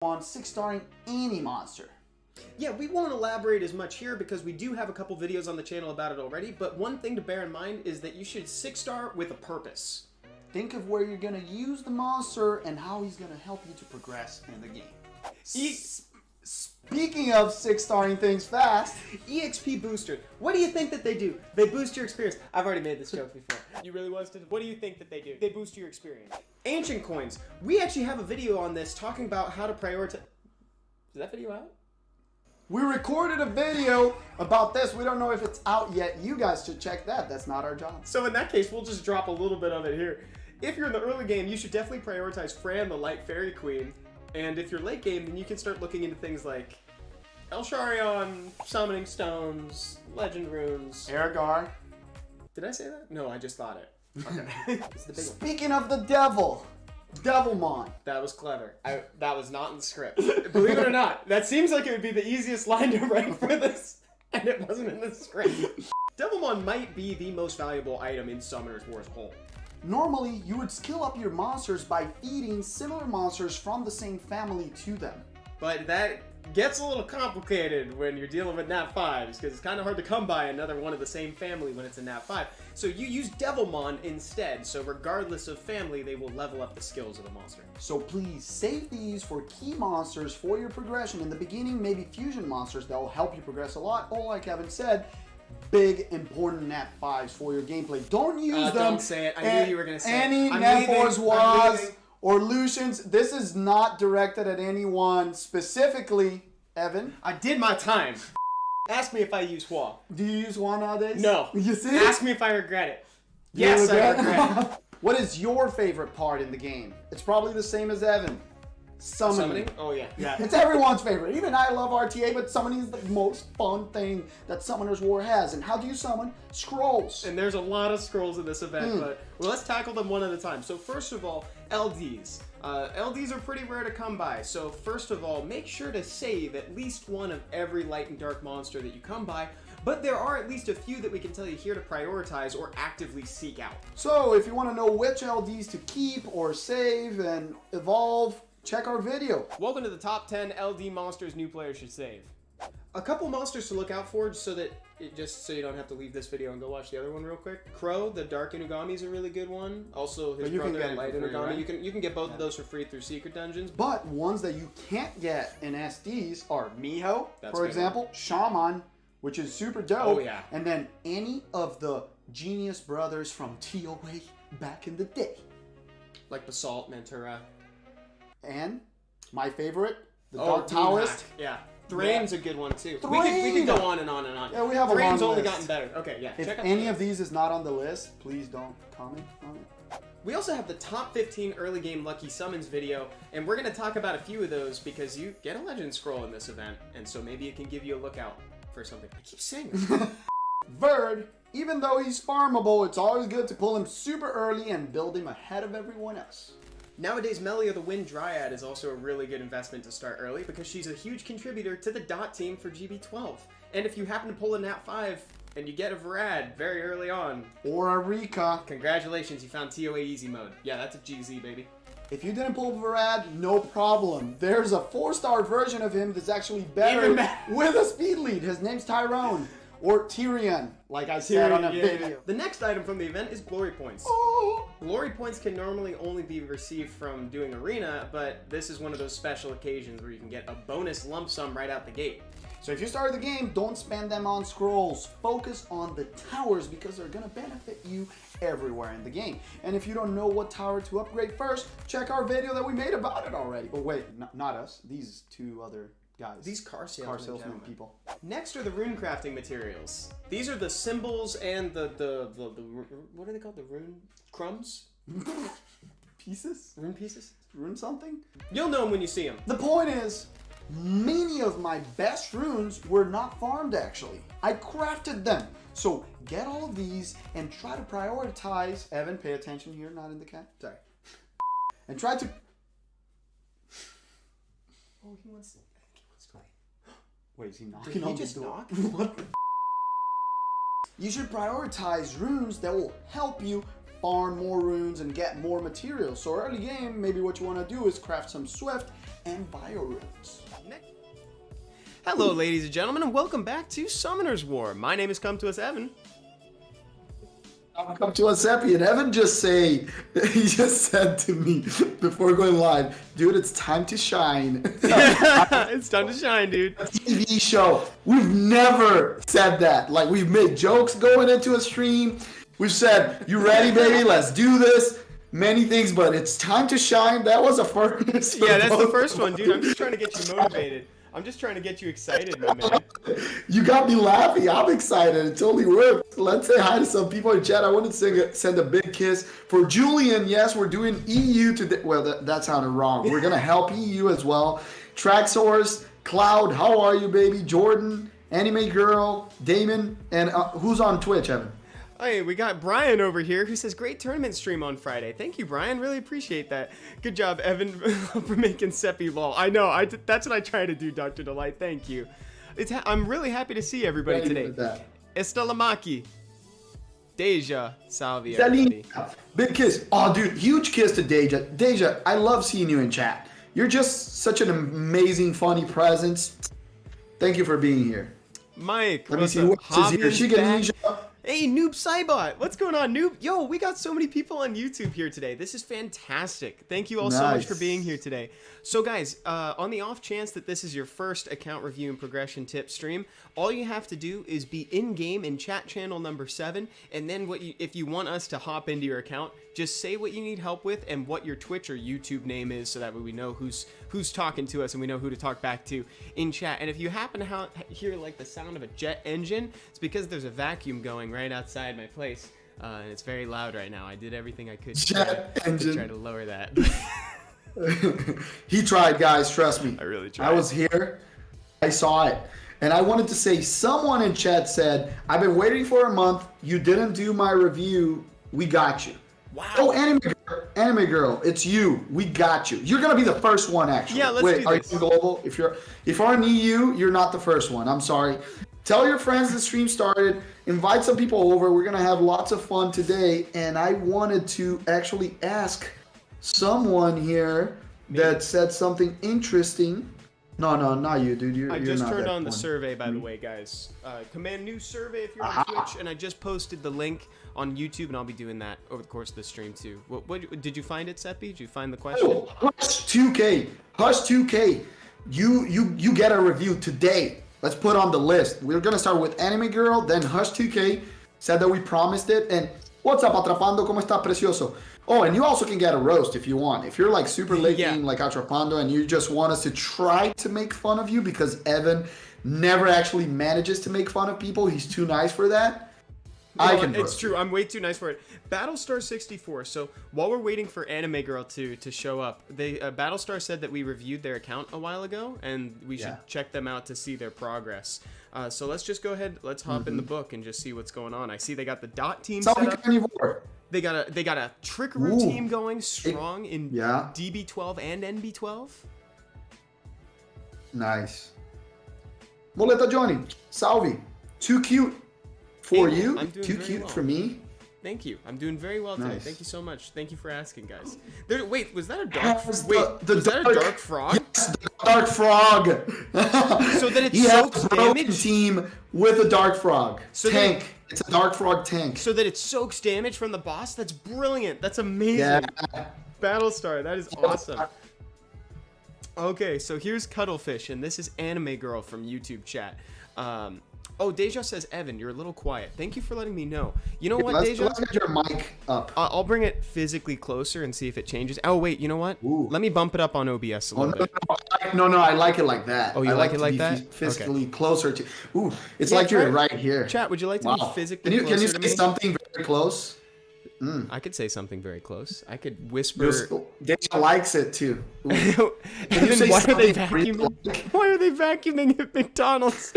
on 6-starring any monster. Yeah, we won't elaborate as much here because we do have a couple videos on the channel about it already, but one thing to bear in mind is that you should 6-star with a purpose. Think of where you're going to use the monster and how he's going to help you to progress in the game. Speaking of 6-starring things fast, EXP booster. What do you think that they do? They boost your experience. I've already made this joke before. You really want us to? What do you think that they do? They boost your experience. Ancient coins. We actually have a video on this talking about how to prioritize. Is that video out? we recorded a video about this. We don't know if it's out yet. You guys should check that. That's not our job. So in that case, we'll just drop a little bit of it here. If you're in the early game, you should definitely prioritize Fran, the Light Fairy Queen. And if you're late game, then you can start looking into things like Elsharion, Summoning Stones, Legend Runes. Ergar. Did I say that? No, I just thought it. Okay. It's the big one. Speaking of the devil, Devilmon. That was clever. That was not in the script. Believe it or not, that seems like it would be the easiest line to write for this, and it wasn't in the script. Devilmon might be the most valuable item in Summoner's War as a whole. Normally, you would skill up your monsters by feeding similar monsters from the same family to them. But that gets a little complicated when you're dealing with Nat 5s, because it's kind of hard to come by another one of the same family when it's a Nat 5. So you use Devilmon instead, so regardless of family, they will level up the skills of the monster. So please save these for key monsters for your progression. In the beginning, maybe fusion monsters that will help you progress a lot, or like Kevin said, big important Nat 5s for your gameplay. Don't use them. Don't say it. I knew you were going to say any it. Nat 4s, Was, or Lucians. This is not directed at anyone specifically. Evan? I did my time. Ask me if I use Hua. Do you use Hua nowadays? No. You see? Ask me if I regret it. Yes, I regret it. What is your favorite part in the game? It's probably the same as Evan. Summoning. Oh, yeah. It's everyone's favorite. Even I love RTA, but summoning is the most fun thing that Summoner's War has. And how do you summon? Scrolls. And there's a lot of scrolls in this event, but well, let's tackle them one at a time. So first of all, LDs. LDs are pretty rare to come by, so first of all, make sure to save at least one of every light and dark monster that you come by, but there are at least a few that we can tell you here to prioritize or actively seek out. So if you want to know which LDs to keep or save and evolve, check our video. Welcome to the top 10 LD monsters new players should save. A couple monsters to look out for, so that just so you don't have to leave this video and go watch the other one real quick. Crow, the Dark Inugami, is a really good one. Also, his brother, Light Inugami. Right? You can get both of those for free through secret dungeons. But ones that you can't get in SDs are Miho, for example, one. Shaman, which is super dope. Oh yeah. And then any of the Genius brothers from TOA back in the day. Like Basalt, Mantura. And my favorite, the Dark Taoist. Yeah. Thrain's a good one too. We could go on and on and on. Yeah, we have a long Thrain's only list. gotten better. Okay, yeah. If check out any of these is not on the list, please don't comment on it. We also have the top 15 early game lucky summons video, and we're going to talk about a few of those because you get a legend scroll in this event, and so maybe it can give you a lookout for something. I keep saying it. Verd, even though he's farmable, it's always good to pull him super early and build him ahead of everyone else. Nowadays, Melia the Wind Dryad is also a really good investment to start early because she's a huge contributor to the dot team for GB12. And if you happen to pull a Nat 5 and you get a Varad very early on, or a Rika, congratulations, you found TOA easy mode. Yeah, that's a GZ, baby. If you didn't pull Varad, no problem. There's a 4-star version of him that's actually better with a speed lead. His name's Tyrone. Or Tyrion, like I said on a video. The next item from the event is Glory Points. Oh. Glory Points can normally only be received from doing Arena, but this is one of those special occasions where you can get a bonus lump sum right out the gate. So if you start the game, don't spend them on scrolls. Focus on the towers because they're going to benefit you everywhere in the game. And if you don't know what tower to upgrade first, check our video that we made about it already. Oh wait, not us. These two other guys. These car salesman people. Next are the rune crafting materials. These are the symbols and the what are they called? The rune crumbs? Pieces? Rune pieces? Rune something? You'll know them when you see them. The point is, many of my best runes were not farmed actually. I crafted them. So get all of these and try to prioritize. Evan, pay attention here, not in the cat. Sorry. And try to... Oh, he wants to... Wait, is he knocking on the door? Did he just knock? What the... You should prioritize runes that will help you farm more runes and get more materials. So early game, maybe what you want to do is craft some Swift and Bio runes. Hello, ladies and gentlemen, and welcome back to Summoner's War. My name is Come To Us Evan. Come to us, Seppi, and Evan he just said to me before going live, dude, it's time to shine. It's time to shine, dude. A TV show. We've never said that. Like, we've made jokes going into a stream. We've said, you ready, baby? Let's do this. Many things, but it's time to shine. That was a first. Yeah, that's the first one, dude. I'm just trying to get you motivated. I'm just trying to get you excited, my man. You got me laughing. I'm excited. It totally worked. Let's say hi to some people in chat. I want to send a big kiss for Julian. Yes, we're doing EU today. Well, that sounded wrong. We're going to help EU as well. Tracksource, Cloud, how are you, baby? Jordan, Anime Girl, Damon, and who's on Twitch, Evan? Hey, we got Brian over here who says, great tournament stream on Friday. Thank you, Brian. Really appreciate that. Good job, Evan, for making Seppi lol. I know. That's what I try to do, Dr. Delight. Thank you. I'm really happy to see everybody today. Estelamaki. Deja. Salvia. Everybody. Big kiss. Oh, dude. Huge kiss to Deja. Deja, I love seeing you in chat. You're just such an amazing, funny presence. Thank you for being here. Mike. Let me see who else is here. Shiganisha. Hey, Noob Cybot. What's going on, Noob? Yo, we got so many people on YouTube here today. This is fantastic. Thank you all so much for being here today. So, guys, on the off chance that this is your first account review and progression tip stream, all you have to do is be in-game in chat channel number 7, and then if you want us to hop into your account, just say what you need help with and what your Twitch or YouTube name is, so that way we know who's talking to us and we know who to talk back to in chat. And if you happen to hear like the sound of a jet engine, it's because there's a vacuum going right outside my place, and it's very loud right now. I did everything I could to try to lower that. He tried, guys. Trust me. I really tried. I was here. I saw it. And I wanted to say, someone in chat said, I've been waiting for a month. You didn't do my review. We got you. Wow. Oh, anime girl, it's you. We got you. You're gonna be the first one, actually. Yeah, let's do this. Are you global? If you're in EU, you're not the first one. I'm sorry. Tell your friends the stream started. Invite some people over. We're gonna have lots of fun today. And I wanted to actually ask someone here that said something interesting. No, not you, dude. I just turned on the survey, by the way, guys. Command new survey if you're on Twitch, and I just posted the link on YouTube, and I'll be doing that over the course of the stream too. What did you find it, Seppi? Did you find the question? Oh, Hush 2K. You get a review today. Let's put on the list. We're gonna start with Anime Girl, then Hush 2K said that we promised it. And what's up, Atrapando? ¿Cómo está, precioso? Oh, and you also can get a roast if you want. If you're like super late game like Atrapando and you just want us to try to make fun of you because Evan never actually manages to make fun of people. He's too nice for that. It's true. I'm way too nice for it. Battlestar 64. So while we're waiting for Anime Girl to show up, Battlestar said that we reviewed their account a while ago, and we should check them out to see their progress. So let's just go ahead. Let's hop in the book and just see what's going on. I see they got the dot team set up. They got a Trickaroo team going strong in DB12 and NB12. Nice. Moleta Johnny, salve. Too cute for you. Too cute for me. Thank you. I'm doing very well today. Thank you so much. Thank you for asking, guys. Wait, was that a dark? Was that a dark frog? Yes, the dark frog. So that it soaks damage. Team with a dark frog tank. It's a dark frog tank. So that it soaks damage from the boss. That's brilliant. That's amazing. Yeah. Battlestar. That is awesome. Okay, so here's Cuddlefish, and this is Anime Girl from YouTube chat. Oh, Deja says, Evan, you're a little quiet. Thank you for letting me know. You know what, Deja? Let's get your mic up. I'll bring it physically closer and see if it changes. Oh, wait, you know what? Ooh. Let me bump it up on OBS a little bit. No, I like it like that. Oh, you like it like that? Physically closer to... Ooh, it's like you're right here. Chat, would you like to be physically closer to me? Can you say something very close? I could say something very close. I could whisper. Deja likes it too. Why are they vacuuming? Why are they vacuuming at McDonald's?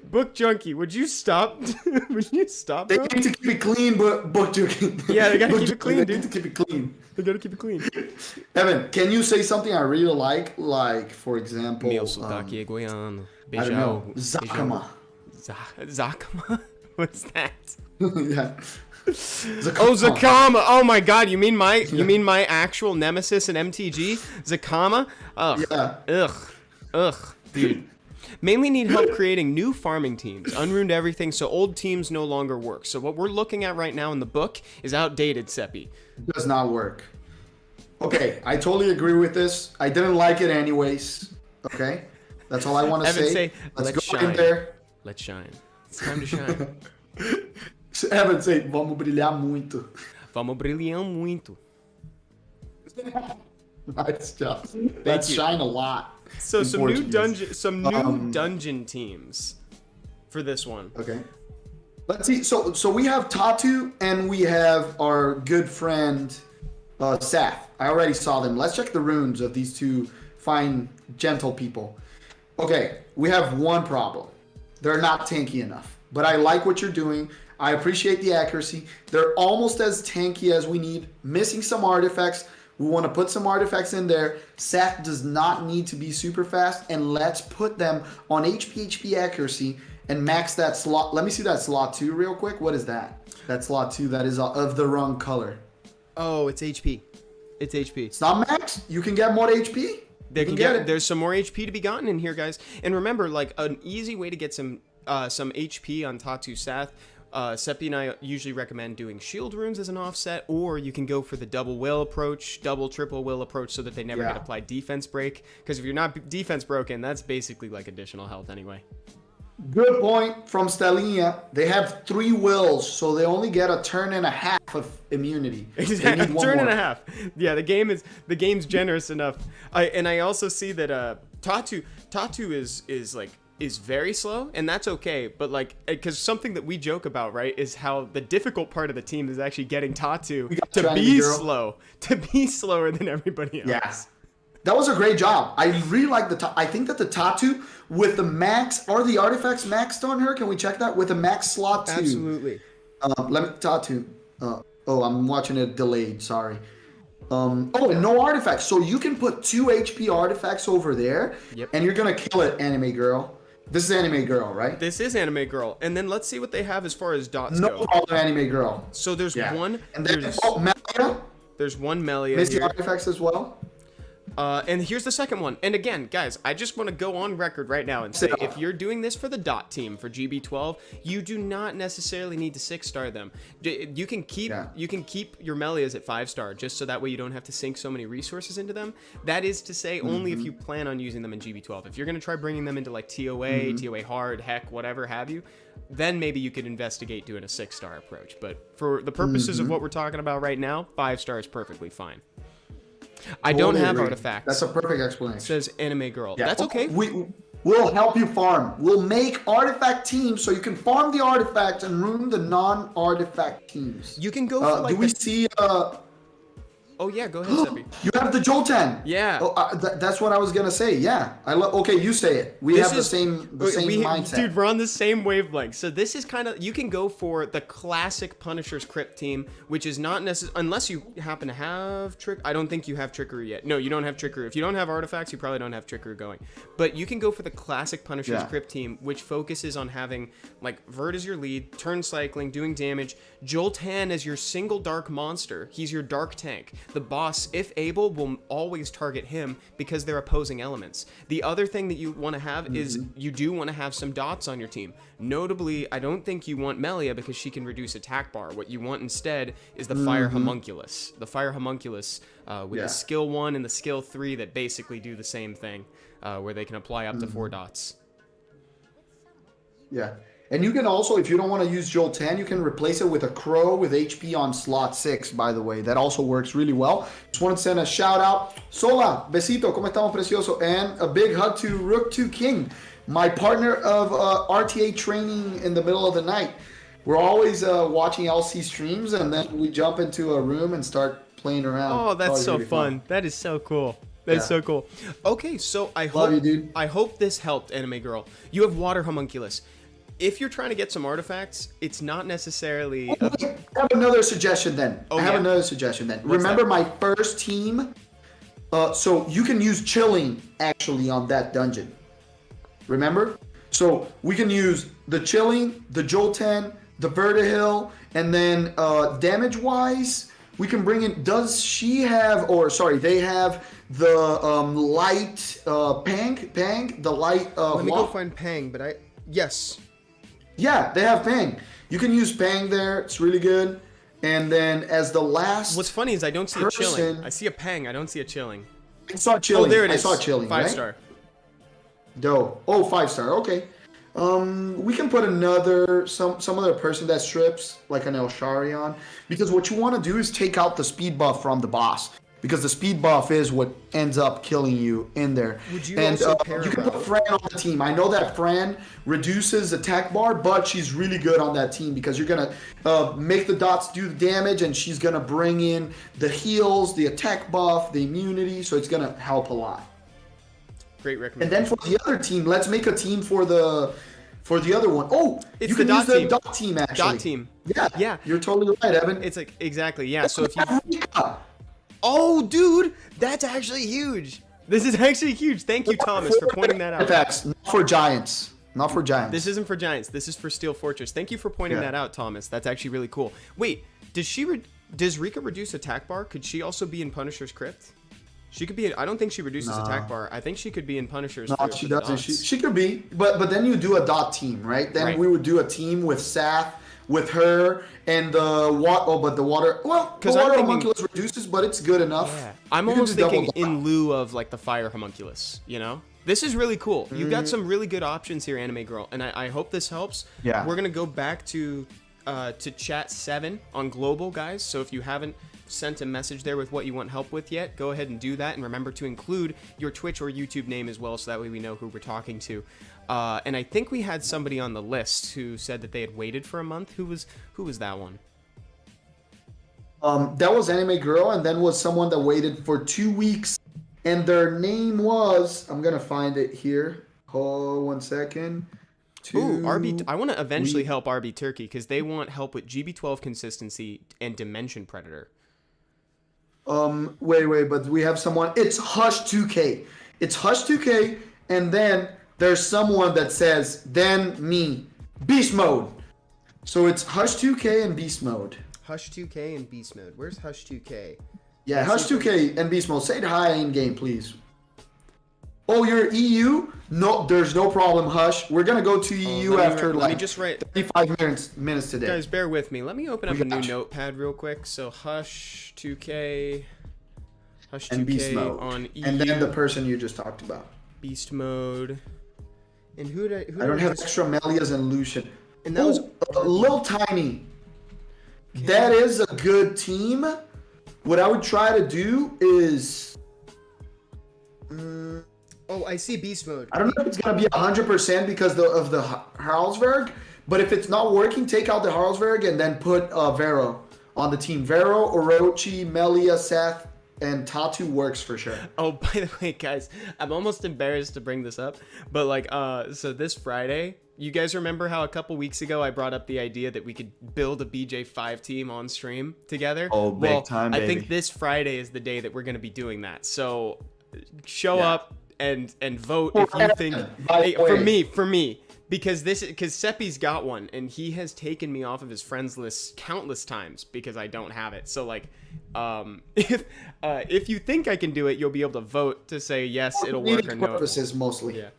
Book Junkie, would you stop? Would you stop? They need to keep it clean, but Book Junkie. Yeah, they gotta keep it clean, dude. They need to keep it clean. They gotta keep it clean. Evan, can you say something I really like? Like, for example, Mil sotaque egoiano. I don't know. Zakama. Zakama? What's that? Yeah. Oh, Zakama. Oh my God. You mean my actual nemesis in MTG? Zakama? Ugh. Yeah. Ugh. Dude. Mainly need help creating new farming teams. Unruined everything, so old teams no longer work. So what we're looking at right now in the book is outdated, Seppi. Does not work. Okay, I totally agree with this. I didn't like it anyways. Okay, that's all I want to say. Let's go shine. in there. Let's shine. It's time to shine. Evan, say, vamos brilhar muito. Vamos brilhar muito. Nice job. Let's shine a lot. So some new dungeon teams for this one. Okay. Let's see. So we have Tatu and we have our good friend Saf. I already saw them. Let's check the runes of these two fine, gentle people. Okay, we have one problem. They're not tanky enough. But I like what you're doing. I appreciate the accuracy. They're almost as tanky as we need. Missing some artifacts. We want to put some artifacts in there. Saf does not need to be super fast. And let's put them on HP accuracy and max that slot. Let me see that slot 2 real quick. What is that? That slot 2 that is of the wrong color. Oh, it's HP. It's HP. It's not max. You can get more HP. There's some more HP to be gotten in here, guys. And remember, like an easy way to get some HP on Tatu Sath. Seppi and I usually recommend doing shield runes as an offset, or you can go for the double will approach, double triple will approach, so that they never get applied defense break. Because if you're not defense broken, that's basically like additional health anyway. Good point from Stelinha. They have 3 wills, so they only get a turn and a half of immunity. Exactly, turn and a half. Yeah, the game's generous enough. I also see that Tatu is very slow, and that's okay. But like, because something that we joke about, right, is how the difficult part of the team is actually getting Tatu to be slow, to be slower than everybody else. Yeah. That was a great job. I really like I think that the Tatu with the max, are the artifacts maxed on her? Can we check that with a max slot 2? Absolutely. Let me Tatu. Oh, I'm watching it delayed. Sorry. And no artifacts. So you can put 2 HP artifacts over there, and you're gonna kill it, Anime Girl. This is Anime Girl, right? This is Anime Girl. And then let's see what they have as far as dots go. No problem, Anime Girl. So there's one. And then Melia. There's one Melia. Missing artifacts as well. And here's the second one. And again, guys, I just want to go on record right now and say, if you're doing this for the dot team for GB12, you do not necessarily need to 6-star them. You can keep your Melias at 5-star, just so that way you don't have to sink so many resources into them. That is to say, only if you plan on using them in GB12. If you're going to try bringing them into like TOA, TOA hard, heck, whatever have you, then maybe you could investigate doing a 6-star approach. But for the purposes of what we're talking about right now, 5-star is perfectly fine. I don't have artifacts. That's a perfect explanation. It says Anime Girl. Yeah. That's okay. We'll help you farm. We'll make artifact teams so you can farm the artifacts and ruin the non-artifact teams. You can go for like. Do we see? Oh yeah, go ahead, Seppi. You have the Jolten. Yeah. That's what I was gonna say. Yeah. Okay, you say it. We have the same mindset. Dude, we're on the same wavelength. So this is kind of, you can go for the classic Punisher's Crypt team, which is not necessary unless you happen to have I don't think you have Trickery yet. No, you don't have Trickery. If you don't have artifacts, you probably don't have Trickery going. But you can go for the classic Punisher's Crypt team, which focuses on having like Vert as your lead, turn cycling, doing damage, Joltan as your single dark monster. He's your dark tank. The boss, if able, will always target him because they're opposing elements. The other thing that you want to have is you do want to have some dots on your team. Notably, I don't think you want Melia because she can reduce attack bar. What you want instead is the Fire Homunculus. The Fire Homunculus with the skill 1 and the skill 3 that basically do the same thing, where they can apply up to 4 dots. Yeah. And you can also, if you don't want to use Jolten, you can replace it with a Crow with HP on slot 6, by the way. That also works really well. Just want to send a shout out. Sola, besito, ¿cómo estamos, precioso? And a big hug to Rook2 King, my partner of RTA training in the middle of the night. We're always watching LC streams, and then we jump into a room and start playing around. Oh, that's so fun. That is so cool. That's so cool. Okay, so I hope this helped, Anime Girl. You have Water Homunculus. If you're trying to get some artifacts, it's not necessarily. I have another suggestion then. Remember my first team? So you can use chilling actually on that dungeon. Remember? So we can use the chilling, the Jolten, the Vertihill, and then damage-wise, we can bring in. Does she have? Or sorry, they have the light Pang, the light. Let me go find Pang, but yes. Yeah, they have Pang. You can use Pang there. It's really good. And then as the last. What's funny is I don't see a Chilling. I see a Pang. I don't see a Chilling. I saw Chilling. Oh, there it is. I saw Chilling. 5-star. Dope. Oh, 5-star. Okay. We can put some other person that strips like an Elsharion, because what you want to do is take out the speed buff from the boss, because the speed buff is what ends up killing you in there. Would you also pair you can put Fran on the team. I know that Fran reduces attack bar, but she's really good on that team because you're gonna make the dots do the damage, and she's gonna bring in the heals, the attack buff, the immunity, so it's gonna help a lot. Great recommendation. And then for the other team, let's make a team for the other one. Oh, it's you can the use dot the team. dot team actually. Dot team. Yeah. You're totally right, Evan. It's like exactly, yeah. So if you Oh, dude, that's actually huge. This is actually huge. Thank you, Thomas, for pointing that out. Effects, not for giants. Not for giants. This isn't for giants. This is for Steel Fortress. Thank you for pointing that out, Thomas. That's actually really cool. Wait, does Rika reduce attack bar? Could she also be in Punisher's Crypt? She could be. I don't think she reduces attack bar. I think she could be in Punisher's. No, she doesn't. She could be, but then you do a dot team, right? Then we would do a team with Saf, with her, and the water. Oh, but the water. Well, the water homunculus reduces, but it's good enough. Yeah. I'm almost thinking in lieu of like the fire homunculus. You know, this is really cool. You've got some really good options here, Anime Girl, and I hope this helps. Yeah. We're gonna go back to chat 7 on global, guys. So if you haven't sent a message there with what you want help with yet, go ahead and do that, and remember to include your Twitch or YouTube name as well, so that way we know who we're talking to. And I think we had somebody on the list who said that they had waited for a month. Who was that one? That was Anime Girl, and then was someone that waited for 2 weeks, and their name was, I'm gonna find it here. Hold 1 second. RB. I want to eventually help RB Turkey because they want help with GB12 consistency and Dimension Predator. Wait, but we have someone. It's Hush 2K. It's Hush 2K, and then there's someone that says, then me. Beast Mode. So it's Hush 2K and Beast Mode. Hush 2K and Beast Mode. Where's Hush 2K? Yeah, Hush 2K and Beast Mode. Say hi in game, please. Oh, you're EU? No, there's no problem, Hush. We're gonna go to EU after like 35 minutes today. Guys, bear with me. Let me open up a new notepad real quick. So Hush 2K, Hush 2K and Beast Mode on EU. And then the person you just talked about. Beast Mode. And who did I don't have extra Melias and Lucian. And that was Lil Tiny. Okay. That is a good team. What I would try to do is. Oh, I see Beast Mode. I don't know if it's gonna be 100% because of the Haraldsberg, but if it's not working, take out the Haraldsberg and then put Vero on the team. Vero, Orochi, Melia, Seth, and Tatu works for sure. Oh, by the way, guys, I'm almost embarrassed to bring this up, but like, so this Friday, you guys remember how a couple weeks ago I brought up the idea that we could build a BJ5 team on stream together? Oh, big time, baby. I think this Friday is the day that we're gonna be doing that. So show up and vote if you think. Hey, for me, because Seppi's got one and he has taken me off of his friends list countless times because I don't have it. So like, if you think I can do it, you'll be able to vote to say yes, it'll work or no. Purposes mostly. Yeah.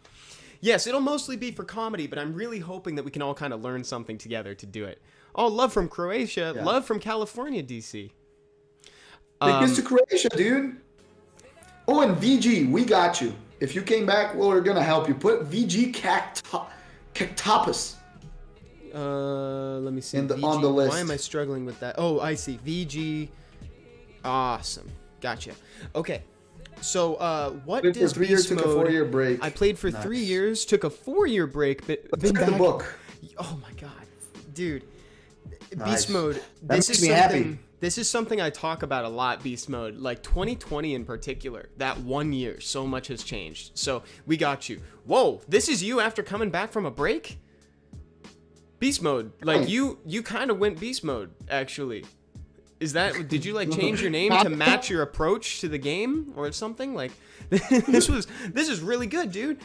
Yes, it'll mostly be for comedy, but I'm really hoping that we can all kind of learn something together to do it. Oh, love from Croatia, love from California, DC. Tickets to Croatia, dude. Oh, and VG, we got you. If you came back, well, we're gonna help you. Put VG Cactopus. Let me see. On the list. Why am I struggling with that? Oh, I see. VG. Awesome. Gotcha. Okay. So, what does 3 years, Beast took Mode? A 4-year break. I played for 3 years, took a 4-year break, but been back. The book. Oh my god, dude. Nice. Beast Mode. That makes me happy. This is something I talk about a lot, Beast Mode. Like 2020 in particular, that 1 year, so much has changed. So we got you. Whoa, this is you after coming back from a break? Beast Mode. Like you kind of went Beast Mode, actually. Is that, did you like change your name to match your approach to the game or something? Like this is really good, dude.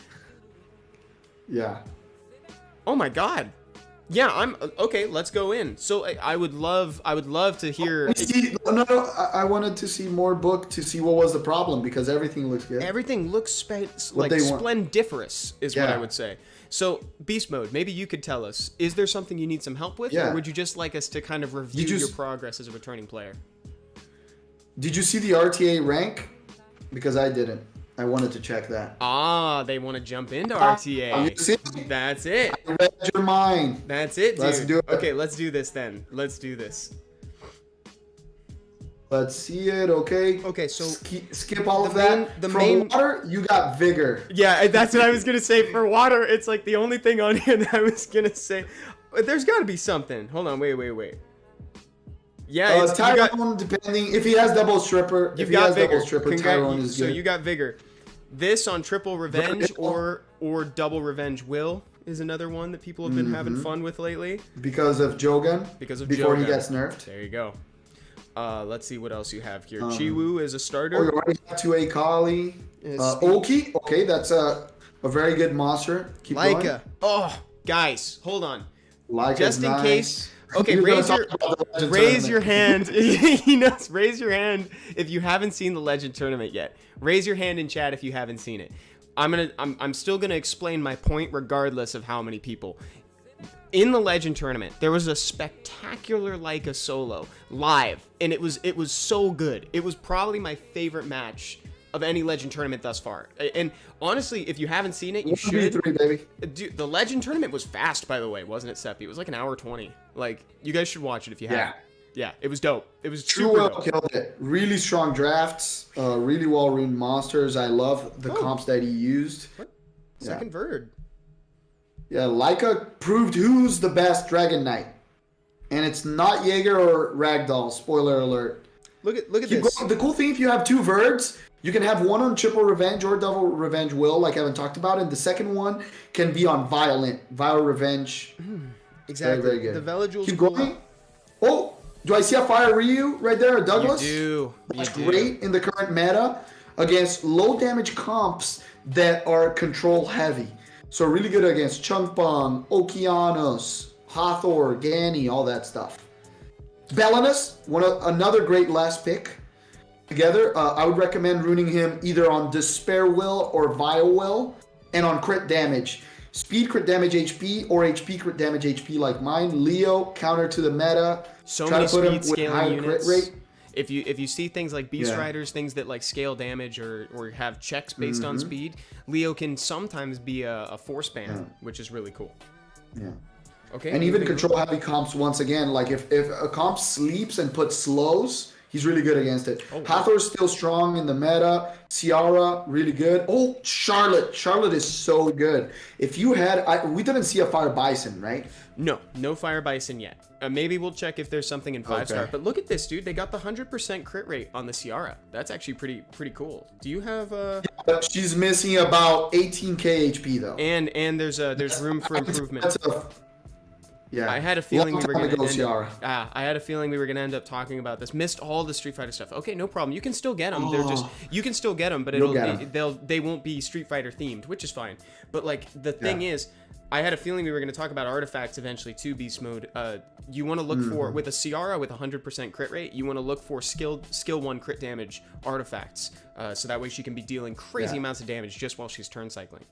Yeah. Oh my god. Yeah, I'm okay. Let's go in. So I would love to hear. No, I wanted to see more book to see what was the problem because everything looks good. Everything looks What they want. splendiferous, is what I Yeah. would say. So beast mode. Maybe you could tell us. Is there something you need some help with, Yeah. or would you just like us to kind of review your progress as a returning player? Did you see the RTA rank? Because I didn't. I wanted to check that. Ah, they want to jump into RTA. That's it. I read your mind. That's it, dude. Let's do it. Okay, let's do this then. Let's do this. Let's see it. Okay. Okay, so skip all of that. From water, you got vigor. Yeah, that's what I was gonna say. For water, it's like the only thing on here that I was gonna say. There's got to be something. Hold on, wait. Yeah, it's Tyrone. Depending if he has double stripper. You've got vigor. Tyrone is good. So you got vigor. This on triple revenge or double revenge will is another one that people have been having fun with lately. Because of Jogan. Before he gets nerfed. There you go. Let's see what else you have here. Chiwu is a starter. Oh, you already have 2A Kali. Oki. Okay, that's a very good monster. Keep Laika. going. Oh, guys, hold on. Laika's just in nice. case. Okay, raise your hand. He knows. Raise your hand if you haven't seen the Legend tournament yet. Raise your hand in chat if you haven't seen it. I'm still gonna explain my point regardless of how many people. In the Legend tournament, there was a spectacular Laika solo live, and it was so good. It was probably my favorite match of any Legend tournament thus far. And honestly, if you haven't seen it, you should. 1v3, baby. Dude, the Legend tournament was fast, by the way, wasn't it, Seppi? It was like an hour 20. Like, you guys should watch it if you haven't. Yeah, it was dope. It was super dope. Killed it. Really strong drafts. Really well-runed monsters. I love the comps that he used. What? Second Verd. Yeah, Laika proved who's the best Dragon Knight. And it's not Jaeger or Ragdoll. Spoiler alert. Look at this. The cool thing, if you have two Verds, you can have one on Triple Revenge or Double Revenge Will, like Evan talked about, and the second one can be on Violent. Vile Revenge. Exactly. Very, very good. The Velajul's Keep cool. going. Oh, do I see a Fire Ryu right there, Douglas? You do. That's great in the current meta against low damage comps that are control heavy. So really good against Chungpong, Okeanos, Hathor, Gani, all that stuff. Belinus, another great last pick. Together, I would recommend ruining him either on Despair Will or Vile Will, and on crit damage. Speed crit damage HP or HP crit damage HP like mine. Leo, counter to the meta. So Try many to put him speed with scaling high units. crit rate. If you see things like Beast Riders, things that like scale damage or have checks based on speed, Leo can sometimes be a force ban, which is really cool. Yeah. Okay. And even control heavy comps once again. Like if a comp sleeps and puts slows, he's really good against it. Oh, wow. Hathor's still strong in the meta. Ciara, really good. Oh, Charlotte. Charlotte is so good. If you had, we didn't see a Fire Bison, right? No Fire Bison yet. Maybe we'll check if there's something in 5-star. But look at this, dude. They got the 100% crit rate on the Ciara. That's actually pretty cool. Do you have But she's missing about 18k HP though. And there's room for improvement. Yeah. I had a feeling we were going to I had a feeling we were going to end up talking about this. Missed all the Street Fighter stuff. Okay, no problem. You can still get them. You can still get them, but they won't be Street Fighter themed, which is fine. But like the thing is, I had a feeling we were going to talk about artifacts eventually too, Beast Mode. You want to look for, with a Ciara with 100% crit rate, you want to look for skill 1 crit damage artifacts. So that way she can be dealing crazy amounts of damage just while she's turn cycling.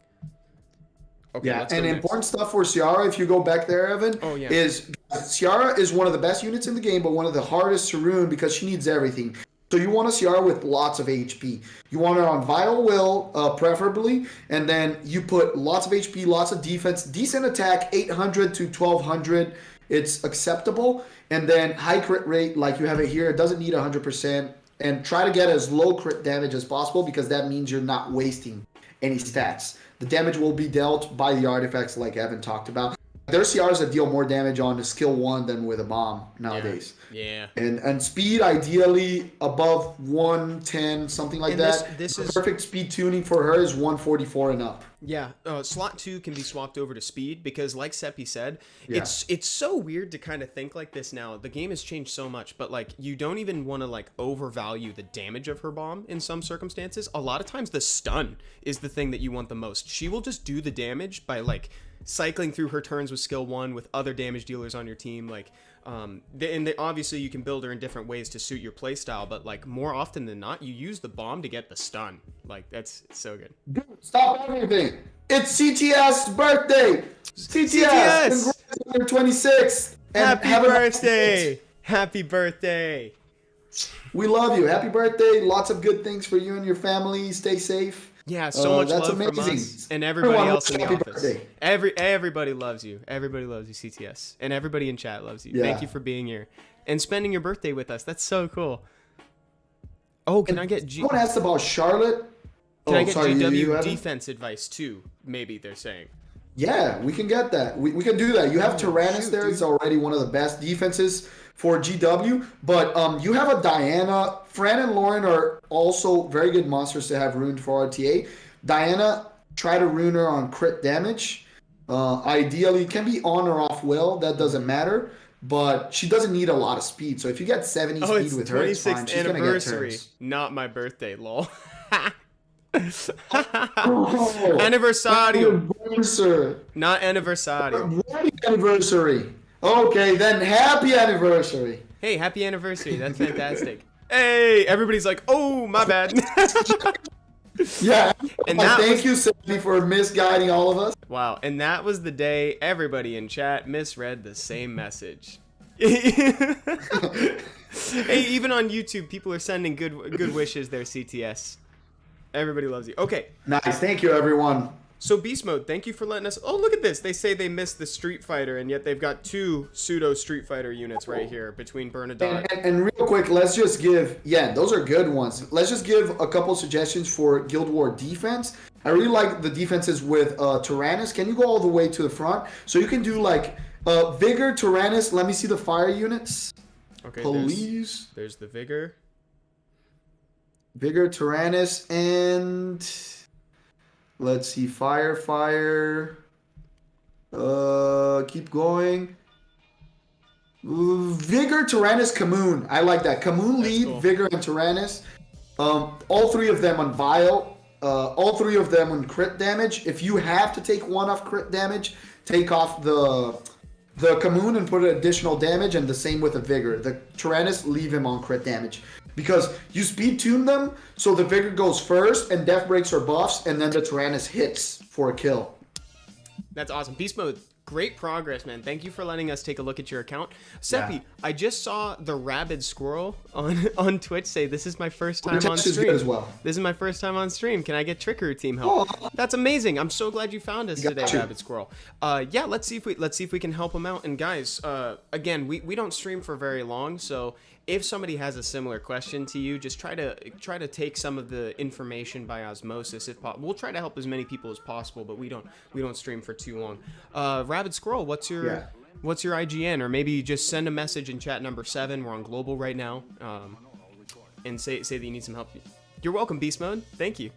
Okay, and important stuff for Ciara, if you go back there, Evan, is Ciara is one of the best units in the game, but one of the hardest to ruin because she needs everything. So you want a Ciara with lots of HP. You want her on Vile Will, preferably, and then you put lots of HP, lots of defense, decent attack, 800 to 1200. It's acceptable. And then high crit rate, like you have it here. It doesn't need 100%. And try to get as low crit damage as possible because that means you're not wasting any stats. The damage will be dealt by the artifacts like Evan talked about. There are CRs that deal more damage on the skill 1 than with a bomb nowadays. Yeah. And speed, ideally above 110, something like that. This is perfect speed tuning for her is 144 and up. Yeah, slot 2 can be swapped over to speed because, like Seppi said, it's so weird to kind of think like this now. The game has changed so much, but like you don't even want to like overvalue the damage of her bomb in some circumstances. A lot of times the stun is the thing that you want the most. She will just do the damage by like cycling through her turns with skill 1 with other damage dealers on your team. Like, obviously you can build her in different ways to suit your playstyle, but like more often than not, you use the bomb to get the stun. Like, it's so good. Stop everything. It's CTS birthday. CTS. Congrats on your 26th. Happy birthday. Happy birthday. We love you. Happy birthday. Lots of good things for you and your family. Stay safe. Yeah, so much love from us and everybody else in the office. Birthday. Everybody loves you. Everybody loves you, CTS. And everybody in chat loves you. Yeah. Thank you for being here and spending your birthday with us. That's so cool. Oh, can I get someone asked about Charlotte. Can I get GW defense advice too? Maybe they're saying. Yeah, we can get that. We can do that. You have Tyrannus there. It's already one of the best defenses for GW. But you have a Diana. Fran and Lauren are also very good monsters to have ruined for RTA. Diana, try to ruin her on crit damage. Ideally, it can be on or off will. That doesn't matter. But she doesn't need a lot of speed. So if you get 70 speed with her, it's fine. She's going to get turns. Not my birthday, lol. Oh, Anniversario. Anniversary. Not anniversario. Happy anniversary. Okay, then happy anniversary. Hey, happy anniversary. That's fantastic. Hey, everybody's like, oh, my bad. Yeah, and thank you, Seppi, for misguiding all of us. Wow, and that was the day everybody in chat misread the same message. Hey, even on YouTube, people are sending good wishes there, CTS. Everybody loves you. Okay. Nice. Thank you, everyone. So Beast Mode, thank you for letting us... Oh, look at this. They say they missed the Street Fighter, and yet they've got 2 pseudo Street Fighter units right here between Bernadette. And real quick, let's just give... Yeah, those are good ones. Let's just give a couple suggestions for Guild War defense. I really like the defenses with Tyrannus. Can you go all the way to the front? So you can do like Vigor, Tyrannus. Let me see the fire units. Okay, please. There's the Vigor. Vigor, Tyrannus, and let's see, fire. Keep going. Vigor, Tyrannus, Kamoon. I like that. Kamoon lead, cool. Vigor, and Tyrannus. All 3 of them on Vile. All 3 of them on crit damage. If you have to take 1 off crit damage, take off the Kamoon and put additional damage, and the same with the Vigor. The Tyrannus, leave him on crit damage. Because you speed tune them, so the Vigor goes first, and Death breaks or buffs, and then the Tyrannus hits for a kill. That's awesome. Beast Mode, great progress, man. Thank you for letting us take a look at your account. Seppi, yeah. I just saw the Rabid Squirrel on Twitch say, this is my first time on stream. Good as well. This is my first time on stream. Can I get Trickery Team help? Oh. That's amazing. I'm so glad you found us today, Rabid Squirrel. Yeah, let's see if we can help him out. And guys, again, we don't stream for very long, so if somebody has a similar question to you, just try to take some of the information by osmosis if possible. We'll try to help as many people as possible, but we don't stream for too long. Rabid Squirrel, what's your IGN? Or maybe just send a message in chat number 7. We're on global right now, and say that you need some help. You're welcome, Beast Mode. Thank you.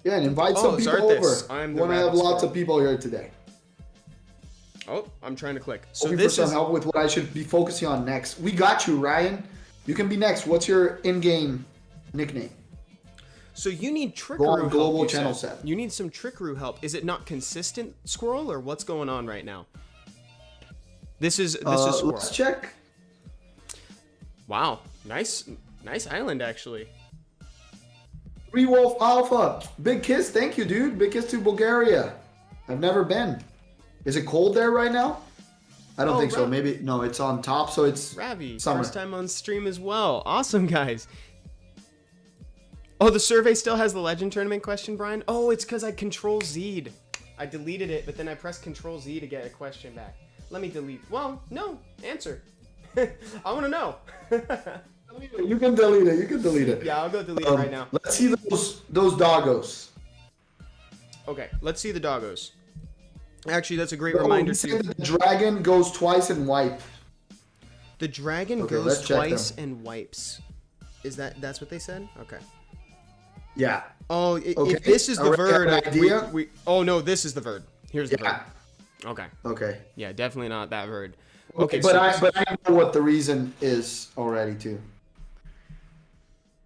Yeah, and invite some people over. We want to have lots of people here today. Oh, I'm trying to click. So hoping this for some help with what I should be focusing on next. We got you, Ryan. You can be next. What's your in-game nickname? So you need Trickaroo help. Global channel set. You need some Trickaroo help. Is it not consistent, Squirrel, or what's going on right now? This is Squirrel. Let's check. Wow, nice island actually. Three Wolf Alpha. Big kiss, thank you, dude. Big kiss to Bulgaria. I've never been. Is it cold there right now? I don't think so. Maybe no. It's on top, so it's Ravi. Summer. First time on stream as well. Awesome, guys. Oh, the survey still has the legend tournament question, Brian. Oh, it's because I Control Z'd. I deleted it, but then I pressed Control Z to get a question back. Let me delete. Well, no. Answer. I want to know. You can delete it. You can delete it. Yeah, I'll go delete it right now. Let's see those doggos. Okay, let's see the doggos. Actually, that's a great reminder too. The dragon goes twice and wipe. The dragon goes twice and wipes. Is that's what they said? Okay. Yeah. Oh, if this is the Verd, oh no, this is the Verd. Here's the Verd. Okay. Okay. Yeah, definitely not that Verd. Okay, but I know what the reason is already too.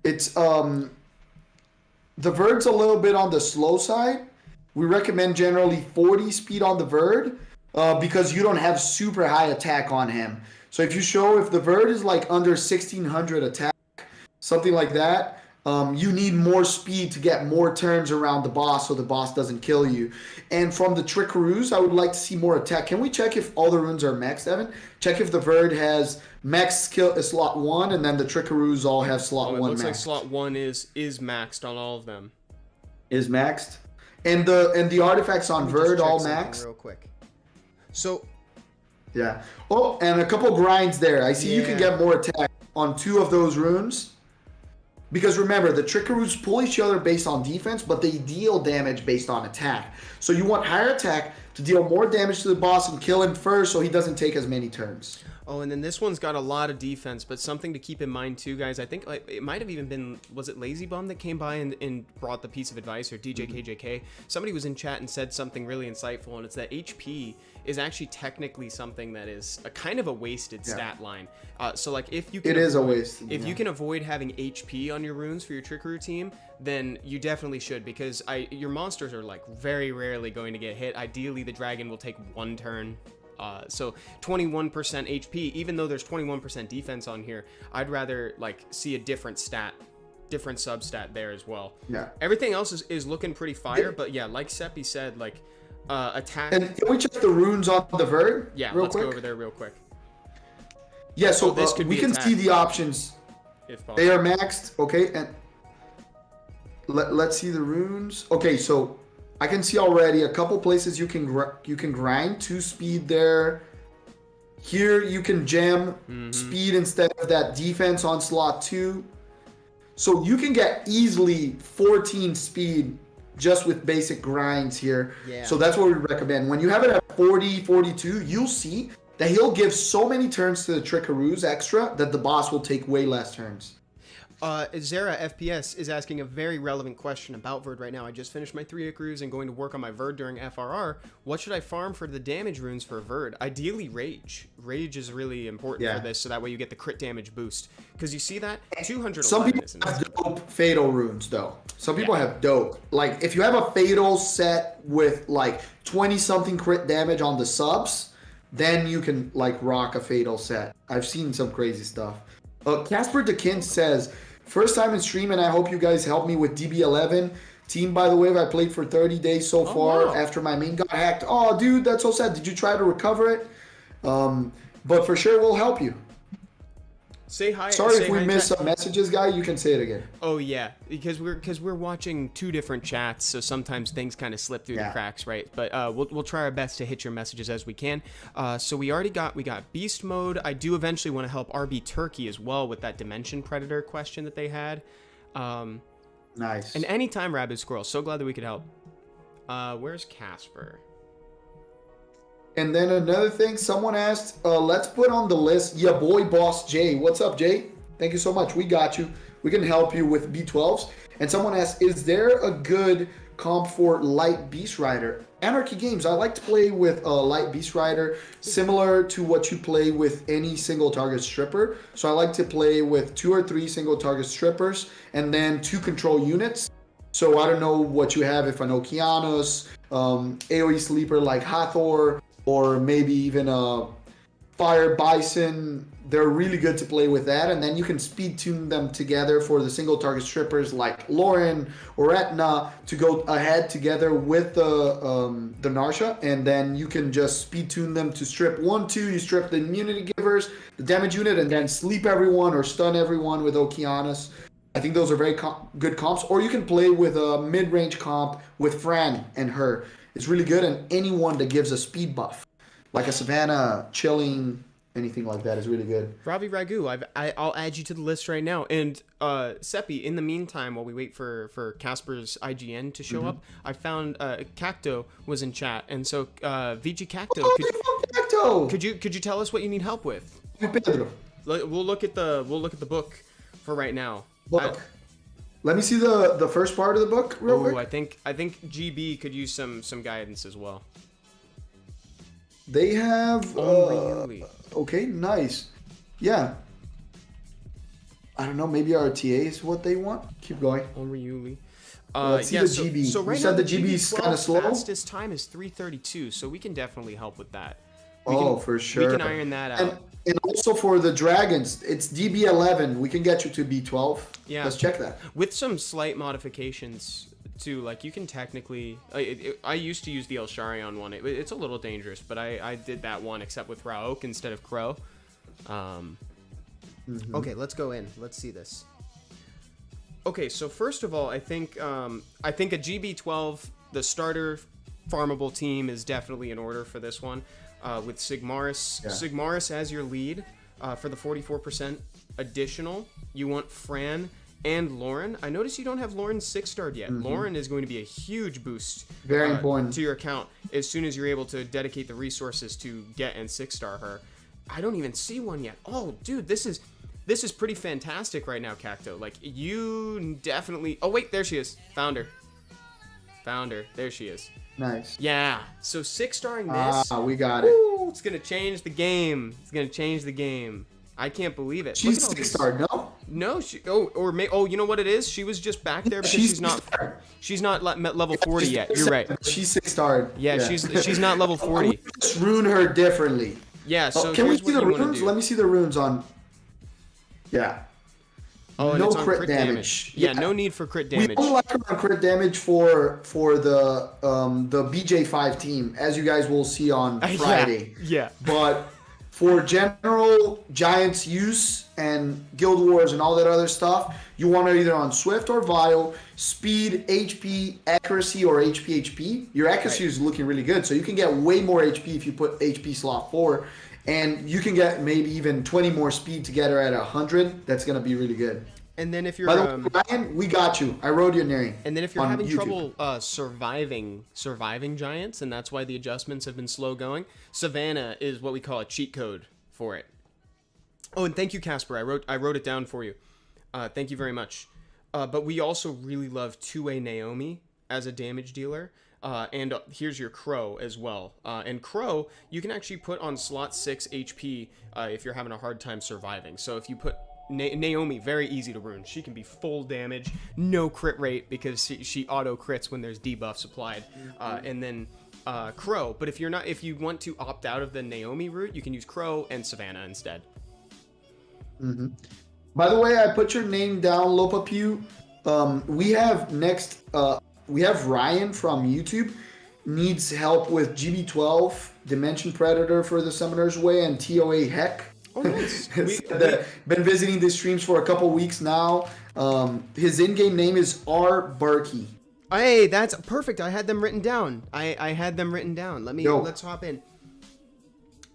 It's the Verd's a little bit on the slow side, we recommend generally 40 speed on the Verd because you don't have super high attack on him. So if the Verd is like under 1600 attack, something like that, you need more speed to get more turns around the boss so the boss doesn't kill you. And from the Trickaroos, I would like to see more attack. Can we check if all the runes are maxed, Evan? Check if the Verd has max skill slot 1 and then the Trickaroos all have slot 1 maxed. It looks like slot 1 is maxed on all of them. Is maxed? And the artifacts on Verd all maxed? Real quick. So... Yeah. Oh, and a couple grinds there. I see you can get more attack on 2 of those runes. Because remember, the Trickaroos pull each other based on defense, but they deal damage based on attack. So you want higher attack to deal more damage to the boss and kill him first so he doesn't take as many turns. Oh, and then this one's got a lot of defense, but something to keep in mind too, guys. I think it might have even been, was it Lazy Bum that came by and brought the piece of advice, or DJ KJK? Somebody was in chat and said something really insightful, and it's that HP is actually technically something that is a kind of a wasted stat line. So like if you can you can avoid having HP on your runes for your Trickaroo team, then you definitely should, because your monsters are like very rarely going to get hit. Ideally, the dragon will take 1 turn. So 21% HP, even though there's 21% defense on here, I'd rather like see a different substat there as well. Yeah. Everything else is looking pretty fire, but yeah, like Seppi said, like attack. And can we check the runes on the Verd? Yeah, let's go over there real quick. Yeah, so we can see the options. If possible. They are maxed, okay, and let's see the runes. Okay, so I can see already a couple places you can grind 2 speed there. Here you can jam speed instead of that defense on slot 2. So you can get easily 14 speed just with basic grinds here. Yeah. So that's what we recommend. When you have it at 40, 42, you'll see that he'll give so many turns to the Trickaroos extra that the boss will take way less turns. Zara FPS is asking a very relevant question about Verd right now. I just finished my 3 Icarus and going to work on my Verd during FRR. What should I farm for the damage runes for Verd? Ideally, Rage. Rage is really important for this, so that way you get the crit damage boost. Because you see that? 211. Some people have dope Fatal runes, though. Some people have dope. Like, if you have a Fatal set with, like, 20-something crit damage on the subs, then you can, like, rock a Fatal set. I've seen some crazy stuff. Casper DeKin says, first time in stream, and I hope you guys help me with DB11. Team, by the way, I played for 30 days so far after my main got hacked. Oh, dude, that's so sad. Did you try to recover it? But for sure, we'll help you. Say hi. Sorry if we missed some messages, guy. You can say it again. Oh yeah, because we're watching 2 different chats, so sometimes things kind of slip through the cracks, right? But we'll try our best to hit your messages as we can. So we got beast mode. I do eventually want to help RB Turkey as well with that Dimension Predator question that they had. Nice. And anytime Rabid Squirrel. So glad that we could help. Where's Casper? And then another thing, someone asked, let's put on the list, ya boy Boss Jay. What's up, Jay? Thank you so much. We got you. We can help you with B12s. And someone asked, is there a good comp for Light Beast Rider? Anarchy Games, I like to play with a Light Beast Rider, similar to what you play with any single target stripper. So I like to play with 2 or 3 single target strippers, and then 2 control units. So I don't know what you have, if an Okeanos, AoE sleeper like Hathor, or maybe even a Fire Bison. They're really good to play with that. And then you can speed tune them together for the single target strippers like Lauren or Etna to go ahead together with the Narsha. And then you can just speed tune them to strip 1, 2. You strip the immunity givers, the damage unit, and then sleep everyone or stun everyone with Okeanos. I think those are very good comps. Or you can play with a mid-range comp with Fran and her. It's really good, and anyone that gives a speed buff, like a Savannah, Chilling, anything like that is really good. Ravi Ragu, I'll add you to the list right now. And Seppi, in the meantime, while we wait for Casper's IGN to show up, I found Cacto was in chat, and so VG Cacto, could you tell us what you need help with? Pedro. We'll look at the book for right now. Book. Let me see the first part of the book real quick. I think GB could use some guidance as well. They have okay, nice. Yeah. I don't know, maybe RTA is what they want. Keep going. Ryuli. Let's see the GB. So right you now said the GB is kind of slow? fastest time is 3:32, so we can definitely help with that. For sure. We can iron that out. And also for the Dragons, it's DB11. We can get you to B12. Yeah. Let's check that. With some slight modifications too, like you can technically. I used to use the El Sharion one. It's a little dangerous, but I did that one except with Raok instead of Crow. Okay, let's go in. Let's see this. Okay, so first of all, I think a GB12, the starter farmable team, is definitely in order for this one. With Sigmaris, Sigmaris as your lead for the 44% additional. You want Fran and Lauren. I notice you don't have Lauren 6-starred yet. Lauren is going to be a huge boost Very important to your account as soon as you're able to dedicate the resources to get and 6-star her. I don't even see one yet. Oh, dude, this is pretty fantastic right now, Cacto. Like, you definitely... Oh, wait, there she is. Found her. There she is. Nice. Yeah. So 6-starring this... we got it. It's going to change the game. I can't believe it. She's 6-starred, no? No, you know what it is? She was just back there because she's not level 40 yet. You're right. She's 6-starred. Yeah, she's not level 40. We just rune her differently. Yeah, so can we here's see what the you want to runes? do. Let me see the runes on... Yeah. Oh, and no it's on crit damage. Yeah, no need for crit damage. We don't like her on crit damage for the BJ5 team, as you guys will see on Friday. Yeah. But for general Giants use and Guild Wars and all that other stuff, you want her either on Swift or Vile, Speed, HP, Accuracy, or HP. Your accuracy is looking really good, so you can get way more HP if you put HP slot 4. And you can get maybe even 20 more speed to get her at 100. That's going to be really good. And then if you're... By the way, Ryan, we got you. I wrote your name. And then if you're having trouble surviving Giants, and that's why the adjustments have been slow going, Savannah is what we call a cheat code for it. Oh, and thank you, Casper. I wrote it down for you. Thank you very much. But we also really love 2A Naomi as a damage dealer. And here's your Crow as well. And Crow, you can actually put on slot 6 HP if you're having a hard time surviving. So if you put Naomi, very easy to rune. She can be full damage, no crit rate because she auto crits when there's debuffs applied. And then Crow. But if you want to opt out of the Naomi route, you can use Crow and Savannah instead. By the way, I put your name down, Lopapew. We have next... we have Ryan from YouTube, needs help with GB12, Dimension Predator for the Summoner's Way, and TOA Heck. Oh, nice. Been visiting the streams for a couple weeks now. His in-game name is R. Berkey. Hey, that's perfect. I had them written down. Let's hop in.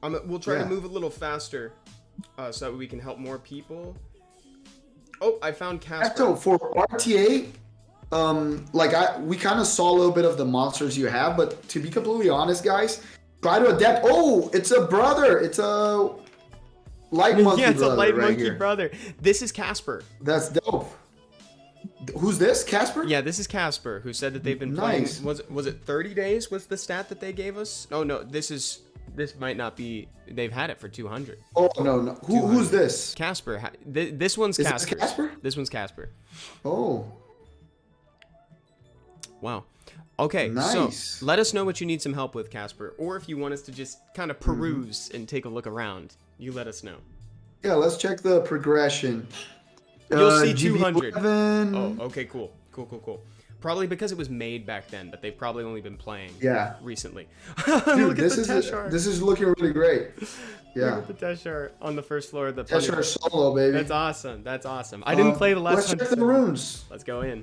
We'll try to move a little faster so that we can help more people. Oh, I found Casper. So for RTA... we kind of saw a little bit of the monsters you have, but to be completely honest, guys, try to adapt. Oh, it's a brother. It's a light monkey brother. Yeah, it's a light right monkey here. brother. This is Casper. That's dope. Who's this? Casper? Yeah, this is Casper, who said that they've been playing. Was it 30 days was the stat that they gave us? Oh, no, this might not be. They've had it for 200. Oh, no. Who's this? Casper. This one's Casper. This Casper? This one's Casper. Oh. Wow. Okay, nice. So let us know what you need some help with, Casper. Or if you want us to just kind of peruse and take a look around, you let us know. Yeah, let's check the progression. You'll see 200. GB11. Oh, okay, cool. Probably because it was made back then, but they've probably only been playing recently. Dude, this is looking really great. Yeah. Look at the Teshar on the first floor of the Teshar solo, baby. That's awesome. I didn't play the last one. Let's check the runes. Let's go in.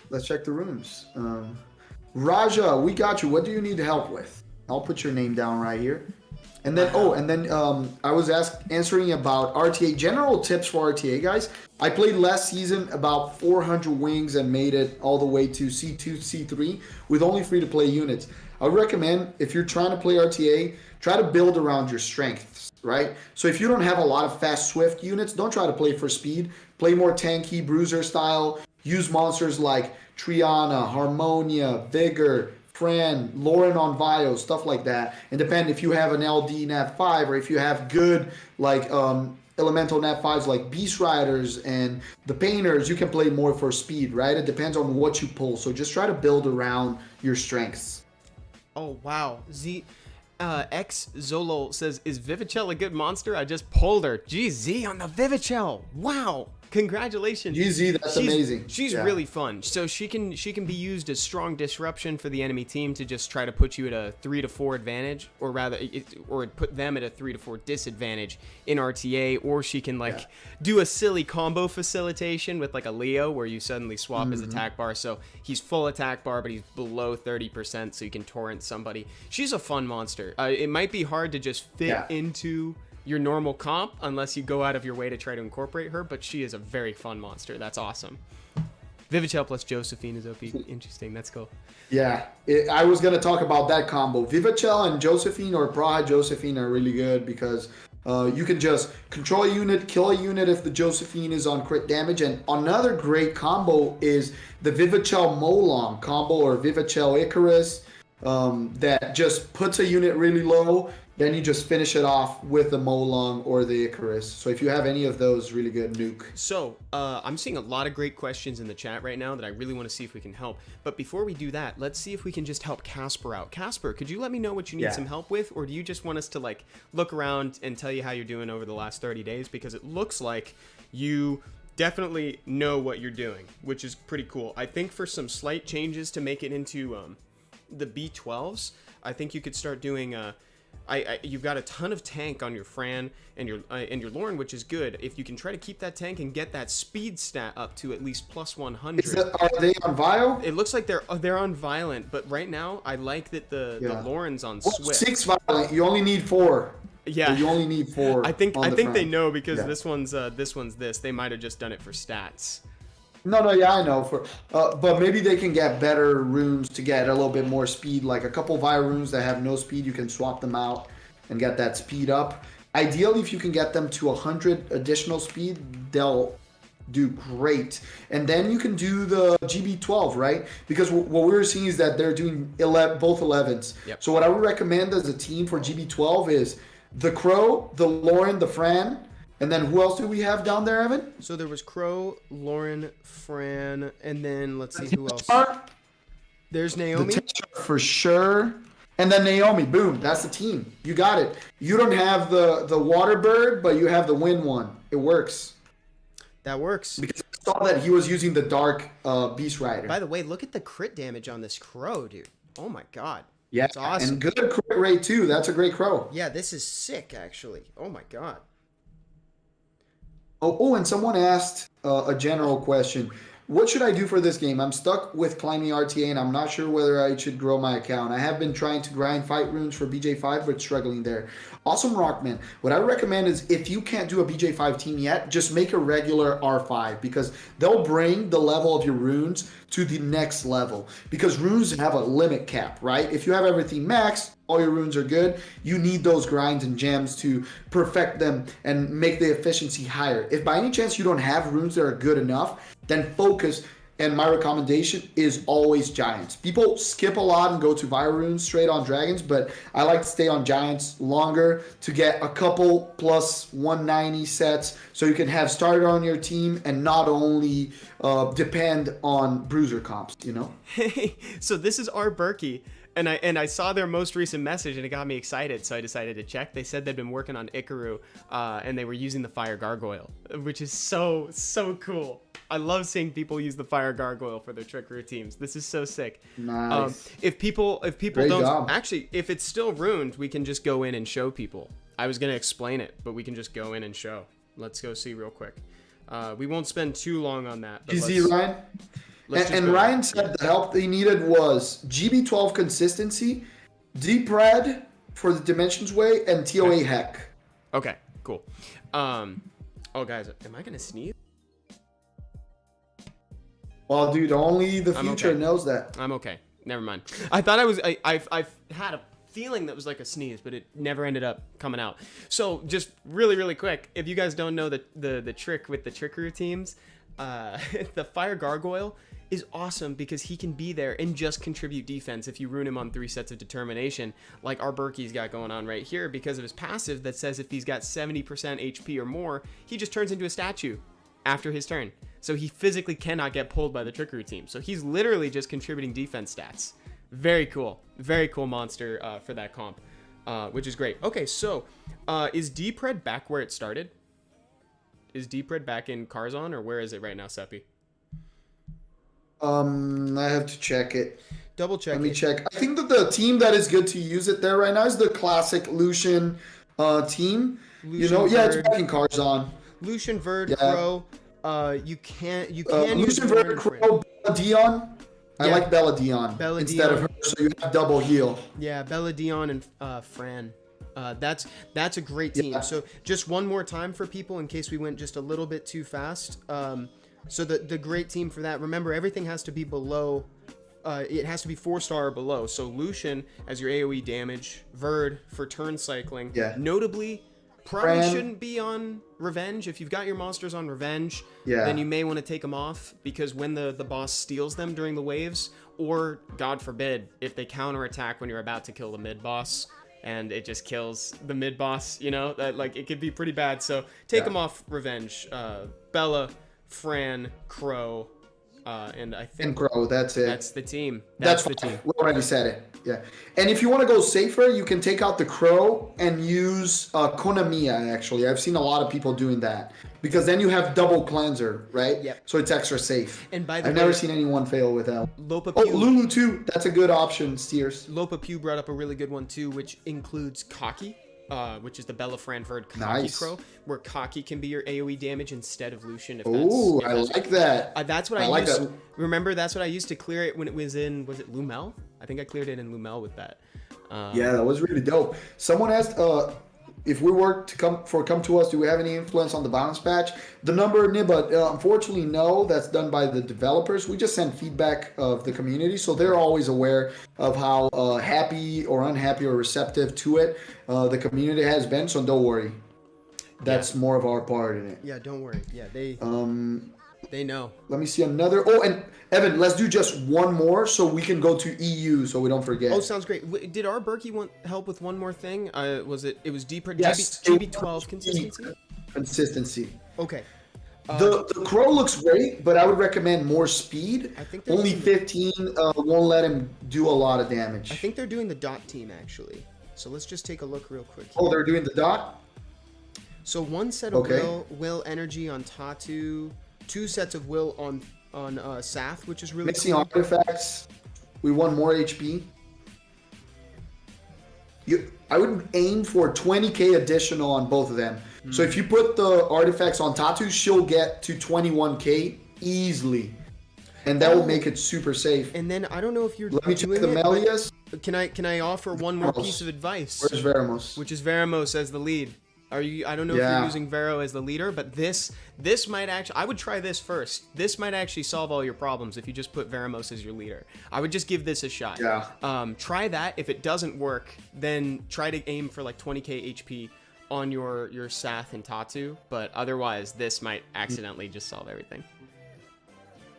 Let's check the rooms. Raja, we got you. What do you need help with? I'll put your name down right here. And then, I was answering about RTA. General tips for RTA, guys. I played last season about 400 wings and made it all the way to C2, C3 with only free-to-play units. I would recommend, if you're trying to play RTA, try to build around your strengths, right? So if you don't have a lot of fast, swift units, don't try to play for speed. Play more tanky, bruiser style. Use monsters like Triana, Harmonia, Vigor, Fran, Lauren on Vio, stuff like that. And depend if you have an LD Nav 5 or if you have good elemental nat 5s like Beast Riders and the Painters, you can play more for speed, right? It depends on what you pull. So just try to build around your strengths. Oh, wow. X Zolo says, is Vivachel a good monster? I just pulled her. GZ on the Vivachel. Wow. Congratulations. GZ, that's amazing. She's really fun. So she can be used as strong disruption for the enemy team to just try to put you at a 3 to 4 advantage, or rather, or put them at a 3 to 4 disadvantage in RTA, or she can do a silly combo facilitation with like a Leo where you suddenly swap his attack bar. So he's full attack bar, but he's below 30%, so you can torrent somebody. She's a fun monster. It might be hard to just fit into your normal comp unless you go out of your way to try to incorporate her, but she is a very fun monster. That's awesome. Vivachel plus Josephine is OP. Interesting. That's cool. Yeah, I was going to talk about that combo. Vivachel and Josephine or Praha Josephine are really good because you can just control a unit, kill a unit if the Josephine is on crit damage. And another great combo is the Vivachel Molong combo or Vivachel Icarus that just puts a unit really low. Then you just finish it off with the Molong or the Icarus. So if you have any of those, really good nuke. So I'm seeing a lot of great questions in the chat right now that I really want to see if we can help. But before we do that, let's see if we can just help Casper out. Casper, could you let me know what you need some help with? Or do you just want us to like look around and tell you how you're doing over the last 30 days? Because it looks like you definitely know what you're doing, which is pretty cool. I think for some slight changes to make it into the B12s, I think you could start doing... you've got a ton of tank on your Fran and your Lauren, which is good. If you can try to keep that tank and get that speed stat up to at least plus 100. Are they on Vile? It looks like they're on Violent, but right now I like that the Lauren's on Swift. 6 Violent. You only need 4. Yeah, you only need 4. I think they know because this one's this. They might have just done it for stats. No, I know. But maybe they can get better runes to get a little bit more speed. Like a couple Vile runes that have no speed, you can swap them out and get that speed up. Ideally, if you can get them to 100 additional speed, they'll do great. And then you can do the GB12, right? Because what we're seeing is that they're doing both 11s. Yep. So what I would recommend as a team for GB12 is the Crow, the Lauren, the Fran, and then who else do we have down there, Evan? So there was Crow, Lauren, Fran, and then let's see who else. There's Naomi. For sure. And then Naomi, boom, that's the team. You got it. You don't have the water bird, but you have the wind one. It works. That works. Because I saw that he was using the dark Beast Rider. By the way, look at the crit damage on this Crow, dude. Oh my god. Yeah, that's awesome. And good crit rate too. That's a great Crow. Yeah, this is sick, actually. Oh my god. Oh, and someone asked a general question. What should I do for this game? I'm stuck with climbing RTA and I'm not sure whether I should grow my account. I have been trying to grind fight runes for BJ5 but struggling there. Awesome Rockman. What I recommend is if you can't do a BJ5 team yet, just make a regular R5 because they'll bring the level of your runes to the next level because runes have a limit cap, right? If you have everything maxed, all your runes are good. You need those grinds and gems to perfect them and make the efficiency higher. If by any chance you don't have runes that are good enough, then focus. And my recommendation is always Giants. People skip a lot and go to Vile runes straight on Dragons, but I like to stay on Giants longer to get a couple plus 190 sets so you can have starter on your team and not only depend on bruiser comps, you know? Hey, so this is our Berkey. And I saw their most recent message and it got me excited, so I decided to check. They said they'd been working on Ikaru, and they were using the Fire Gargoyle, which is so cool. I love seeing people use the Fire Gargoyle for their trickery teams. This is so sick. Nice. If people Great don't job. actually, if it's still ruined, we can just go in and show people. I was gonna explain it, but we can just go in and show. Let's go see real quick. We won't spend too long on that. But Easy, Ryan. And Ryan said the help they needed was GB12 consistency, Deep Red for the Dimensions Way, and TOA Heck. Okay, cool. Oh, guys, am I going to sneeze? Well, dude, only the future knows that. I'm okay. Never mind. I thought I was... I've had a feeling that was like a sneeze, but it never ended up coming out. So, just really quick, if you guys don't know the trick with the trickery teams, the Fire Gargoyle is awesome because he can be there and just contribute defense if you ruin him on 3 sets of determination, like our Berkey's got going on right here because of his passive that says if he's got 70% HP or more, he just turns into a statue after his turn. So he physically cannot get pulled by the trickery team. So he's literally just contributing defense stats. Very cool monster for that comp, which is great. Okay, so is Deepred back where it started? Is Deepred back in Karzon, or where is it right now, Seppi? I have to check it. Double check. Let me check. I think that the team that is good to use it there right now is the classic Lucian team. It's back in Karzon. Lucian, Verd, Crow. You can use Lucian, Verd, Crow, Bella Dion. I like Bella Dion instead of her, so you have double heal. Yeah, Bella Dion and Fran. That's a great team. Yeah. So just one more time for people in case we went just a little bit too fast. So the great team for that, remember everything has to be below, it has to be 4-star or below. So Lucian as your AoE damage, Verd for turn cycling. Yeah. Notably, probably shouldn't be on Revenge. If you've got your monsters on Revenge, then you may want to take them off because when the boss steals them during the waves, or God forbid, if they counterattack when you're about to kill the mid-boss, and it just kills the mid-boss, that it could be pretty bad. So take them off Revenge. Bella, Fran, Crow, and I think... And Crow, that's it. That's the team. That's the team. We already said it. Yeah. And if you want to go safer, you can take out the Crow and use Konamiya, actually. I've seen a lot of people doing that. Because then you have double cleanser, right? Yep. So it's extra safe. And by the I've never seen anyone fail with that. Lulu too. That's a good option, Steers. Lopa Pew brought up a really good one too, which includes Kaki. Which is the Bella Franford Kaki Crow, where Kaki can be your AoE damage instead of Lucian. I like that. That's what I used. Remember, that's what I used to clear it when it was in. Was it Lumel? I think I cleared it in Lumel with that. That was really dope. Someone asked if we were to come to us, do we have any influence on the balance patch? The number, Nibba, unfortunately, no. That's done by the developers. We just send feedback of the community, so they're always aware of how happy or unhappy or receptive to it the community has been. So don't worry. That's more of our part in it. Yeah, don't worry. Yeah, they know. Let me see another. Oh, and Evan, let's do just one more so we can go to EU so we don't forget. Oh, sounds great. Did our Berkey want help with one more thing? It was deeper. Yes. GB12 consistency? Consistency. Okay. The Crow looks great, but I would recommend more speed. I think only 15 won't let him do a lot of damage. I think they're doing the dot team, actually. So let's just take a look real quick here. Oh, they're doing the dot? So one set of will energy on Tatu, 2 sets of will on Sath, which is really mixing artifacts. We want more HP. I would aim for 20k additional on both of them. So if you put the artifacts on Tatu, she'll get to 21k easily, and that will make it super safe. And then I don't know if you're. Let me check the Melias. Can I offer one more piece of advice? Where's Veramos? Which is Veramos as the lead. I don't know if you're using Vero as the leader, but this might actually, I would try this first. This might actually solve all your problems if you just put Veramos as your leader. I would just give this a shot. Yeah. Try that. If it doesn't work, then try to aim for like 20k HP on your Sath and Tatu, but otherwise this might accidentally just solve everything.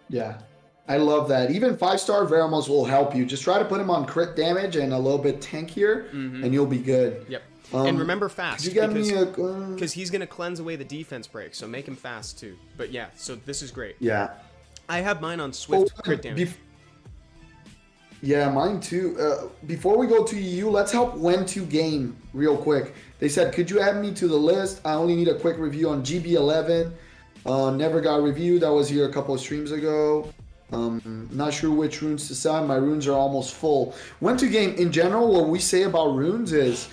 Yeah. I love that. Even 5-star Veramos will help you. Just try to put him on crit damage and a little bit tankier, and you'll be good. Yep. And remember fast, because he's going to cleanse away the defense break, so make him fast too. But yeah, so this is great. Yeah. I have mine on Swift crit damage. Yeah, mine too. Before we go to EU, let's help when to game real quick. They said, could you add me to the list? I only need a quick review on GB11. Never got reviewed. That was here a couple of streams ago. Not sure which runes to sell. My runes are almost full. When to game, in general, what we say about runes is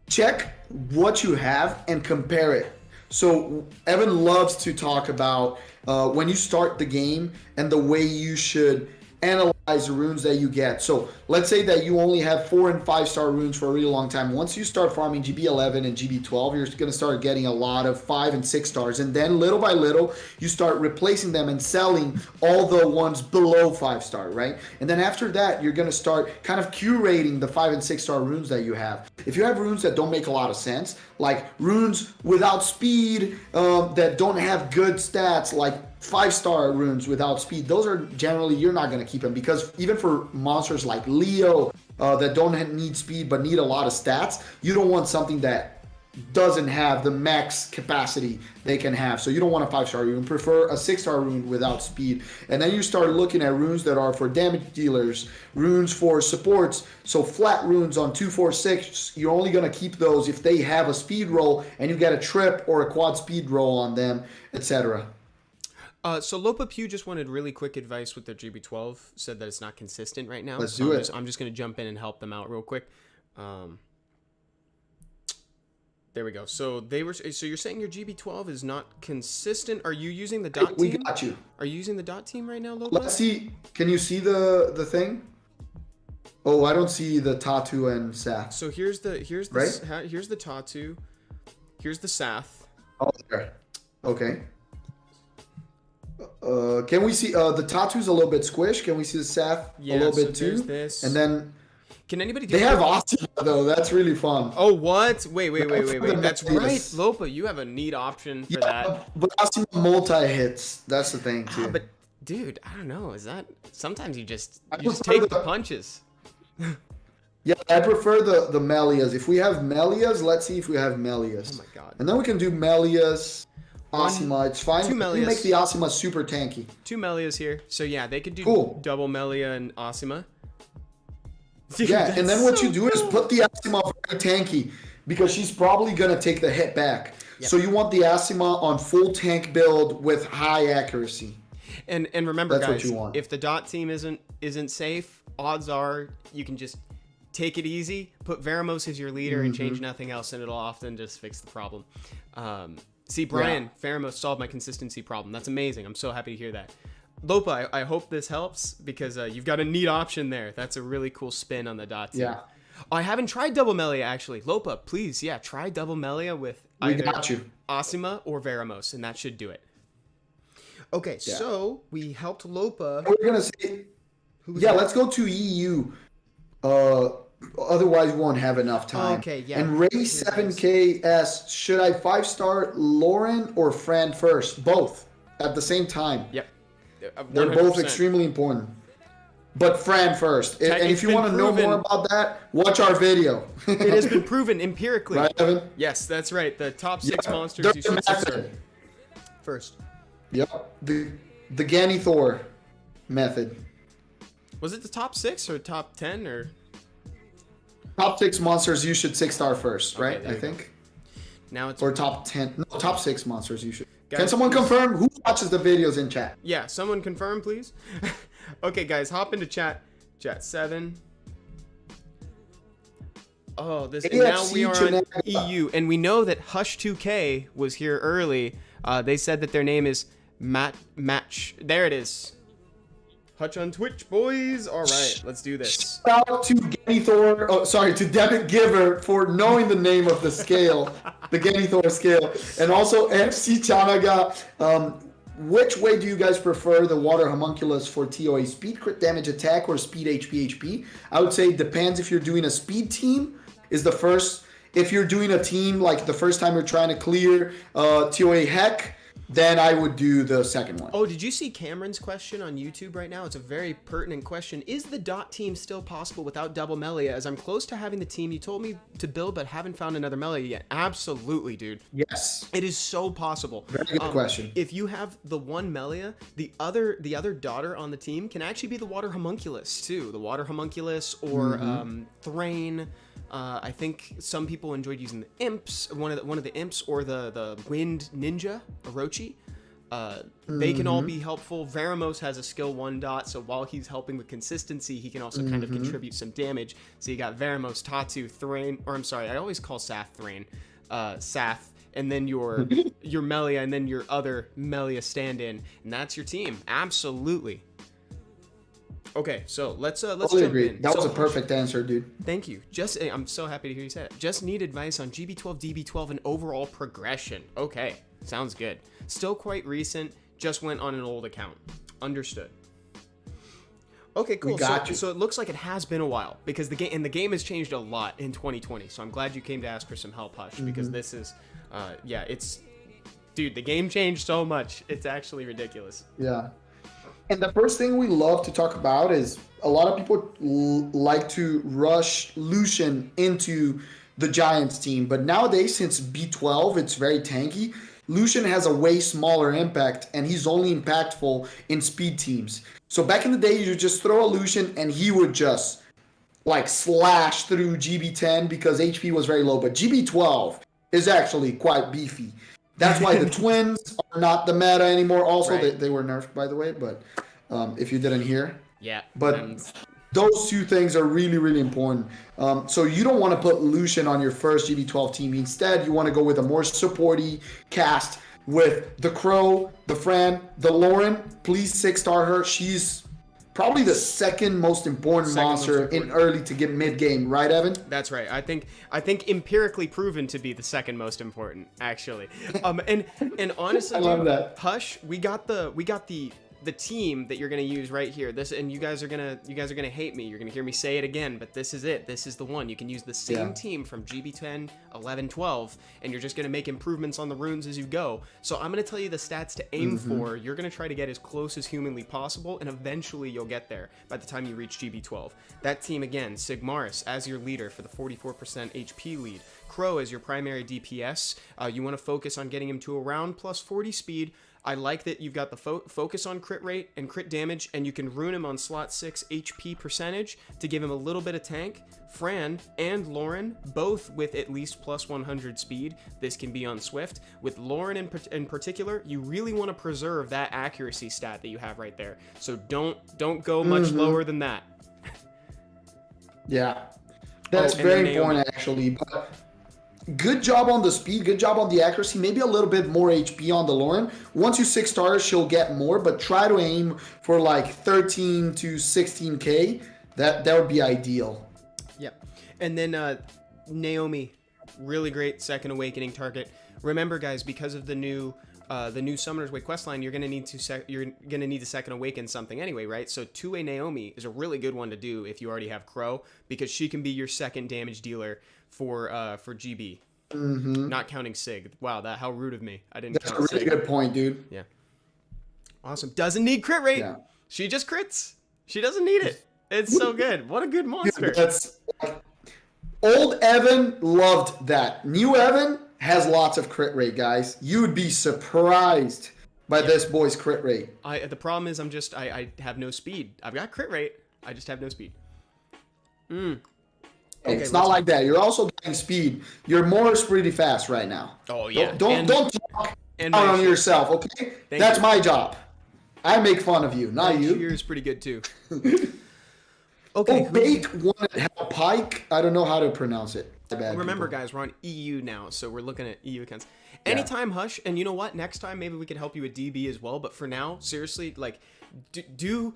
check what you have and compare it. So Evan loves to talk about when you start the game and the way you should analyze the runes that you get. So let's say that you only have 4 and 5-star runes for a really long time. Once you start farming GB11 and GB12, you're going to start getting a lot of 5 and 6 stars. And then little by little, you start replacing them and selling all the ones below 5-star, right? And then after that, you're going to start kind of curating the 5 and 6-star runes that you have. If you have runes that don't make a lot of sense, like runes without speed, that don't have good stats, like 5-star runes without speed, those are generally, you're not going to keep them, because even for monsters like Leo that don't need speed but need a lot of stats, you don't want something that doesn't have the max capacity they can have. So you don't want a 5-star rune. Prefer a 6-star rune without speed. And then you start looking at runes that are for damage dealers, runes for supports. So flat runes on 2, 4, 6, you're only going to keep those if they have a speed roll and you get a trip or a quad speed roll on them, etc. So Lopa Pew just wanted really quick advice with their GB12. Said that it's not consistent right now. Let's do it. I'm just going to jump in and help them out real quick. There we go. So So you're saying your GB12 is not consistent? Are you using the dot team? We got you. Are you using the dot team right now, Lopa? Let's see. Can you see the thing? Oh, I don't see the Tatu and Sath. So here's the right? Here's the Tatu. Here's the Sath. Oh, there. Okay. Can we see the Tatu's a little bit squished? Can we see the Sath a little bit too? This. And then can anybody do they have Asima though. That's really fun. Oh, what? Wait. That's right. Lopa, you have a neat option for that. But Asima multi-hits. That's the thing too. But dude, I don't know. Is that sometimes you just take the punches? Yeah, I prefer the Melias. If we have Melias, let's see if we have Melias. Oh my god. And then we can do Melias. Asima, it's fine. 2 Melias. We make the Asima super tanky. 2 Melias here. So yeah, they could do double Melia and Asima. Dude, yeah, and then what you do is put the Asima very tanky, because she's probably going to take the hit back. Yep. So you want the Asima on full tank build with high accuracy. And remember, that's guys, what you want. If the dot team isn't safe, odds are you can just take it easy, put Veramos as your leader, and change nothing else, and it'll often just fix the problem. See, Brian, Veramos solved my consistency problem. That's amazing. I'm so happy to hear that. Lopa, I hope this helps, because you've got a neat option there. That's a really cool spin on the dot team. Yeah. I haven't tried double Melia, actually. Lopa, please, try double Melia with either Asima or Veramos, and that should do it. Okay, so we helped Lopa. We're going to say, let's go to EU. Otherwise, we won't have enough time. Okay, yeah. And Ray 7KS, should I 5-star Lauren or Fran first? Both at the same time. Yep. 100%. They're both extremely important. But Fran first. And if you want to know more about that, watch our video. It has been proven empirically. Right, Evan? Yes, that's right. The top 6 monsters you should start first. Yep. The Ganny Thor method. Was it the top 6 or top 10 or? Top 6 monsters you should 6-star first, right? Okay, I think. Now it's top 10. No, top 6 monsters you should. Guys, can someone confirm who watches the videos in chat? Yeah, someone confirm, please. Okay, guys, hop into chat. Chat 7. Oh, this. And now we are on EU, and we know that Hush 2K was here early. They said that their name is Match. There it is. Hutch on Twitch, boys. All right, let's do this. Shout out to Ganny Thor. Oh, sorry, to Devitt Giver for knowing the name of the scale, the Ganny Thor scale, and also MC Chanaga. Which way do you guys prefer the water homunculus for TOA? Speed, crit damage, attack, or speed HP? I would say it depends. If you're doing a speed team, is the first. If you're doing a team like the first time you're trying to clear TOA Heck, then I would do the second one. Oh, did you see Cameron's question on YouTube right now? It's a very pertinent question. Is the dot team still possible without double Melia? As I'm close to having the team you told me to build, but haven't found another Melia yet. Absolutely, dude. Yes. It is so possible. Very good question. If you have the one Melia, the other daughter on the team can actually be the water homunculus too. The water homunculus or Thrain. I think some people enjoyed using the imps, one of the imps, or the wind ninja, Orochi. They can all be helpful. Veramos has a skill 1 dot, so while he's helping with consistency, he can also kind of contribute some damage. So you got Veramos, Tatu, Thrain, or I'm sorry, I always call Sath Thrain, Sath, and then your Melia, and then your other Melia stand-in, and that's your team. Absolutely. Okay, so let's totally jump agree. in. That was a perfect answer, dude. Thank you. I'm so happy to hear you say it. Just need advice on GB12, DB12, and overall progression. Okay, sounds good. Still quite recent. Just went on an old account. Understood. Okay, cool. So it looks like it has been a while, because the game has changed a lot in 2020. So I'm glad you came to ask for some help, Hush, because this is, dude, the game changed so much. It's actually ridiculous. Yeah. And the first thing we love to talk about is a lot of people like to rush Lucian into the Giants team. But nowadays, since B12, it's very tanky. Lucian has a way smaller impact, and he's only impactful in speed teams. So back in the day, you just throw a Lucian, and he would just like slash through GB10 because HP was very low. But GB12 is actually quite beefy. That's why the twins are not the meta anymore. Also, Right. they were nerfed, by the way, but if you didn't hear. Yeah. But those two things are really, really important. So you don't want to put Lucian on your first GB12 team. Instead, you want to go with a more supporty cast with the Crow, the Fran, the Lauren. Please 6-star her. She's probably the second most important monster in early to get mid-game. Right, Evan? That's right. I think empirically proven to be the second most important, actually. And honestly, I love that. Hush, we got the team that you're gonna use right here. This, and you guys are gonna hate me. You're gonna hear me say it again, but this is it. This is the one. You can use the same team from GB10, 11, 12, and you're just gonna make improvements on the runes as you go. So I'm gonna tell you the stats to aim for. You're gonna try to get as close as humanly possible, and eventually you'll get there by the time you reach GB12. That team again, Sigmaris as your leader for the 44% HP lead. Crow as your primary DPS. You want to focus on getting him to around plus 40 speed. I like that you've got the focus on crit rate and crit damage, and you can rune him on slot 6 HP percentage to give him a little bit of tank. Fran and Lauren, both with at least plus 100 speed. This can be on Swift. With Lauren in particular, you really want to preserve that accuracy stat that you have right there. So don't go much lower than that. Yeah. That's very important, actually. But good job on the speed, good job on the accuracy, maybe a little bit more HP on the Lauren. Once you 6-stars, she'll get more, but try to aim for like 13 to 16k. That would be ideal. Yep. And then Naomi, really great second awakening target. Remember, guys, because of the new Summoner's Way questline, you're gonna need to second awaken something anyway, right? So two-way Naomi is a really good one to do if you already have Crow, because she can be your second damage dealer for GB. Not counting Sig. Wow, how rude of me. I didn't count Sig. That's a really good point, dude. Yeah. Awesome. Doesn't need crit rate. Yeah. She just crits. She doesn't need it. It's so good. What a good monster. That's old Evan loved that. New Evan has lots of crit rate, guys. You would be surprised by this boy's crit rate. The problem is I have no speed. I've got crit rate. I just have no speed. Okay, it's not like that. You're also getting speed. You're more pretty fast right now. Oh yeah. Don't talk on yourself, okay? That's my job. I make fun of you, not you. Yours pretty good too. Okay. Bait wanted help Pike. I don't know how to pronounce it. Remember, guys, we're on EU now, so we're looking at EU accounts. Anytime, Hush, and you know what? Next time, maybe we can help you with DB as well. But for now, seriously, like, do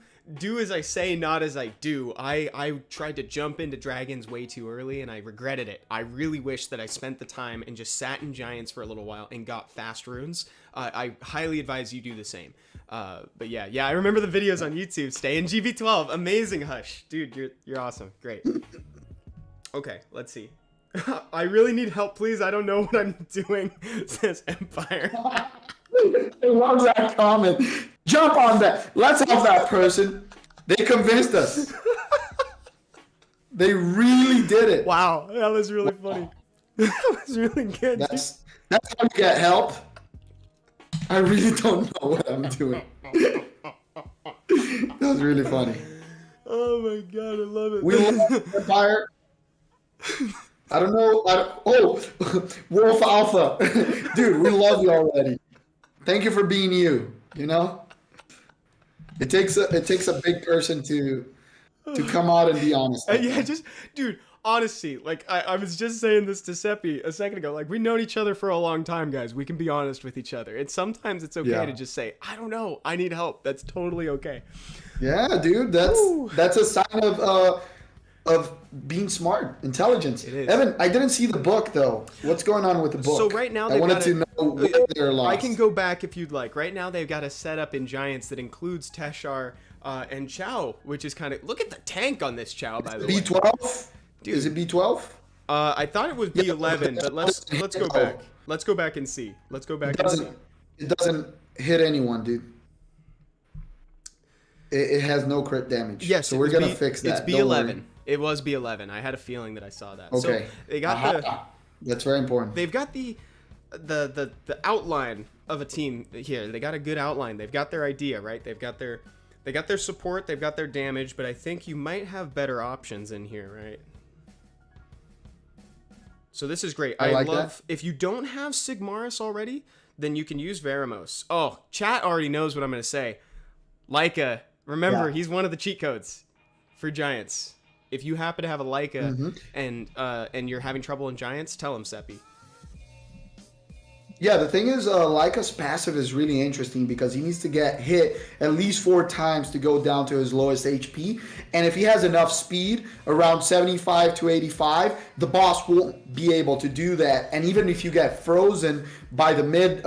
as I say, not as I do. I tried to jump into Dragons way too early, and I regretted it. I really wish that I spent the time and just sat in Giants for a little while and got fast runes. I highly advise you do the same. But yeah, I remember the videos on YouTube. Stay in GB12. Amazing, Hush. Dude, you're awesome. Great. Okay, let's see. I really need help, please. I don't know what I'm doing, says Empire. I love that comment. Jump on that. Let's help that person. They convinced us. They really did it. Wow, that was really funny. That was really good. That's how you get help. I really don't know what I'm doing. That was really funny. Oh my god, I love it. We love Empire. I don't know. Wolf Alpha. Dude, we love you already. Thank you for being you, you know? It takes a big person to come out and be honest. Yeah, dude, honestly, like I was just saying this to Seppi a second ago. Like, we've known each other for a long time, guys. We can be honest with each other. And sometimes it's okay to just say, I don't know, I need help. That's totally okay. Yeah, dude, that's a sign of being smart, intelligence. It is. Evan, I didn't see the book though. What's going on with the book? So right now I wanted to know what they're lost. I can go back if you'd like. Right now they've got a setup in Giants that includes Teshar and Chow, which is kind of, look at the tank on this Chow, by the way. B12? Dude. Is it B12? I thought it was B11, but let's go back. Let's go back and see. Let's go back and see. It doesn't hit anyone, dude. It has no crit damage. Yes, so we're gonna fix that. It's B11. It was B11. I had a feeling that I saw that. Okay. So they got That's very important. They've got the outline of a team here. They got a good outline. They've got their idea, right? They got their support. They've got their damage. But I think you might have better options in here, right? So this is great. I love that. If you don't have Sigmaris already, then you can use Veramos. Oh, chat already knows what I'm gonna say. Leica. Remember, he's one of the cheat codes for Giants. If you happen to have a Leica and you're having trouble in Giants, tell him, Seppi. Yeah, the thing is, Leica's passive is really interesting because he needs to get hit at least 4 times to go down to his lowest HP. And if he has enough speed, around 75 to 85, the boss won't be able to do that. And even if you get frozen by the mid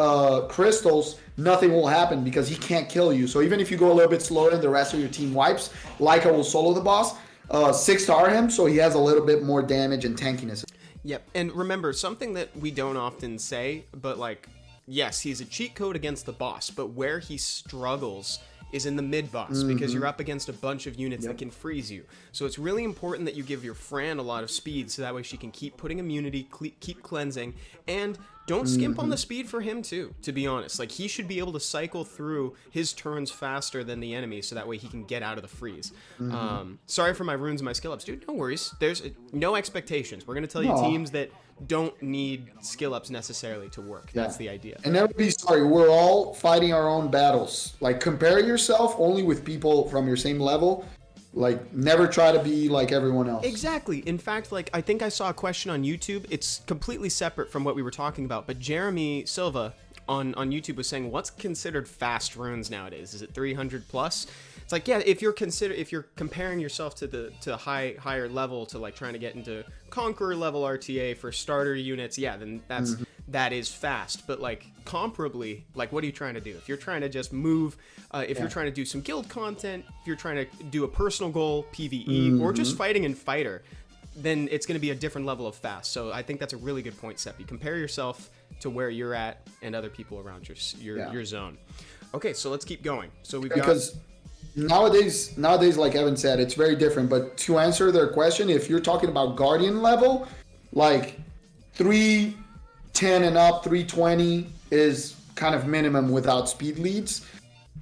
crystals, nothing will happen because he can't kill you. So even if you go a little bit slower and the rest of your team wipes, Leica will solo the boss, 6-star him, so he has a little bit more damage and tankiness. Yep, and remember, something that we don't often say, but like, yes, he's a cheat code against the boss, but where he struggles is in the mid-boss, because you're up against a bunch of units that can freeze you. So it's really important that you give your Fran a lot of speed, so that way she can keep putting immunity, keep cleansing, and don't skimp on the speed for him too, to be honest. Like, he should be able to cycle through his turns faster than the enemy, so that way he can get out of the freeze. Sorry for my runes and my skill ups, dude. No worries. There's no expectations. We're going to tell you teams that don't need skill ups necessarily to work. That's the idea. And never be sorry. We're all fighting our own battles. Like, compare yourself only with people from your same level. Like, never try to be like everyone else. Exactly. In fact, like, I think I saw a question on YouTube. It's completely separate from what we were talking about, but Jeremy Silva on YouTube was saying, what's considered fast runes nowadays? Is it 300 plus? It's like, yeah, if you're comparing yourself to higher level, to like trying to get into Conqueror level RTA for starter units, yeah, then that is fast. But like, comparably, like, what are you trying to do? If you're trying to just move, if you're trying to do some guild content, if you're trying to do a personal goal, PvE, or just fighting in fighter, then it's going to be a different level of fast. So I think that's a really good point, Seppi. Compare yourself to where you're at and other people around your zone. Okay, so let's keep going. So we've because nowadays, like Evan said, it's very different. But to answer their question, if you're talking about Guardian level, like 310 and up, 320 is kind of minimum without speed leads.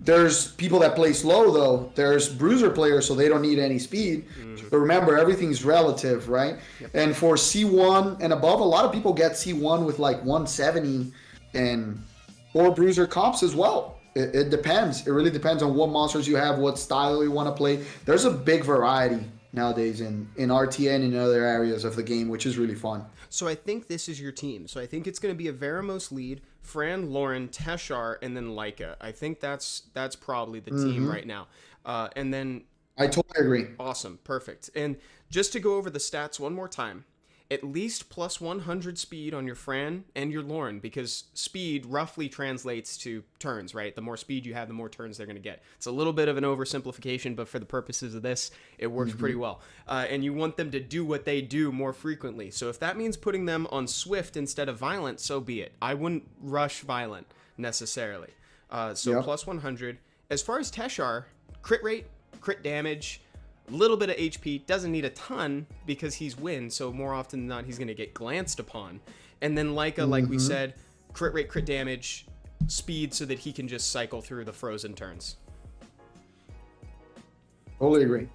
There's people that play slow, though. There's bruiser players, so they don't need any speed. But remember, everything's relative, right? Yep. And for C1 and above, a lot of people get C1 with like 170 or bruiser comps as well. It depends. It really depends on what monsters you have, what style you want to play. There's a big variety nowadays in RTA and in other areas of the game, which is really fun. So I think this is your team. So I think it's going to be a Veramos lead, Fran, Lauren, Teshar, and then Leica. I think that's probably the team right now. And then I totally agree. Awesome. Perfect. And just to go over the stats one more time, at least plus 100 speed on your Fran and your Lauren, because speed roughly translates to turns, right? The more speed you have, the more turns they're going to get. It's a little bit of an oversimplification, but for the purposes of this, it works pretty well. And you want them to do what they do more frequently. So if that means putting them on Swift instead of Violent, so be it. I wouldn't rush Violent necessarily. Plus 100. As far as Teshar, crit rate, crit damage, little bit of HP, doesn't need a ton because he's Wind, so more often than not he's going to get glanced upon. And then Leica, like we said, crit rate, crit damage, speed, so that he can just cycle through the frozen turns. Totally agree.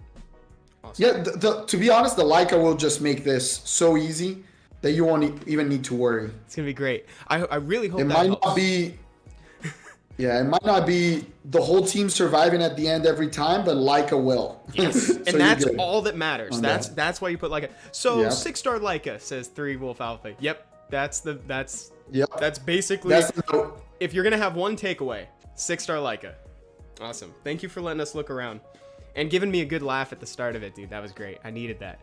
Awesome. Yeah, to be honest, the Leica will just make this so easy that you won't even need to worry. It's going to be great. I really hope it that might helps. Not be... Yeah, it might not be the whole team surviving at the end every time, but Leica will. Yes, so and that's all that matters. That's why you put Leica. So 6-star Leica says 3 Wolf Alpha. Yep, that's basically. If you're gonna have one takeaway, 6-star Leica. Awesome. Thank you for letting us look around and giving me a good laugh at the start of it, dude. That was great. I needed that.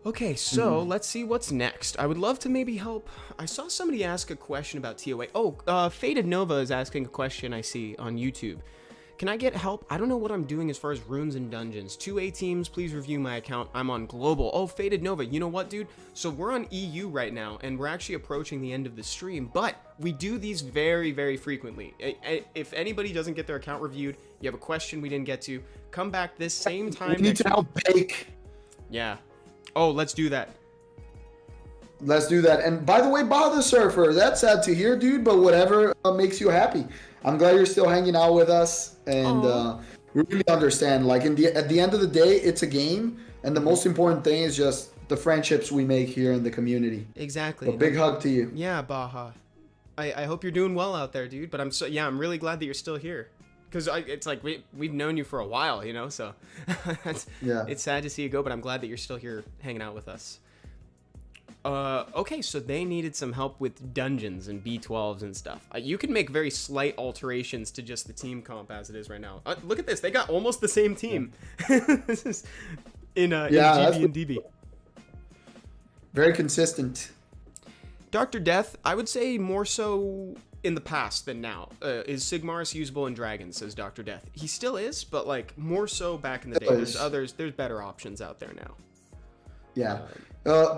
Okay, so let's see what's next. I would love to maybe help. I saw somebody ask a question about TOA. Oh, Faded Nova is asking a question I see on YouTube. can I get help? I don't know what I'm doing as far as runes and dungeons. 2A teams, please review my account. I'm on global. Oh, Faded Nova. You know what, dude? So we're on EU right now, and we're actually approaching the end of the stream, but we do these very, very frequently. If anybody doesn't get their account reviewed, you have a question we didn't get to, come back this same time. We need to help Bake. Yeah. Oh, let's do that. Let's do that. And by the way, Baha Surfer, that's sad to hear, dude, but whatever makes you happy. I'm glad you're still hanging out with us, and we really understand. Like at the end of the day, it's a game, and the most important thing is just the friendships we make here in the community. Exactly. A big hug to you. Yeah, Baha. I hope you're doing well out there, dude. But I'm really glad that you're still here, because it's like we've known you for a while, you know. So it's sad to see you go, but I'm glad that you're still here hanging out with us. Okay, so they needed some help with dungeons and B12s and stuff. You can make very slight alterations to just the team comp as it is right now. Look at this. They got almost the same team. This is in GB and DB. Very consistent. Dr. Death, I would say more so in the past than now. Is Sigmaris usable in Dragons, says Dr. Death. He still is, but like more so back in the day. There's better options out there now. Yeah.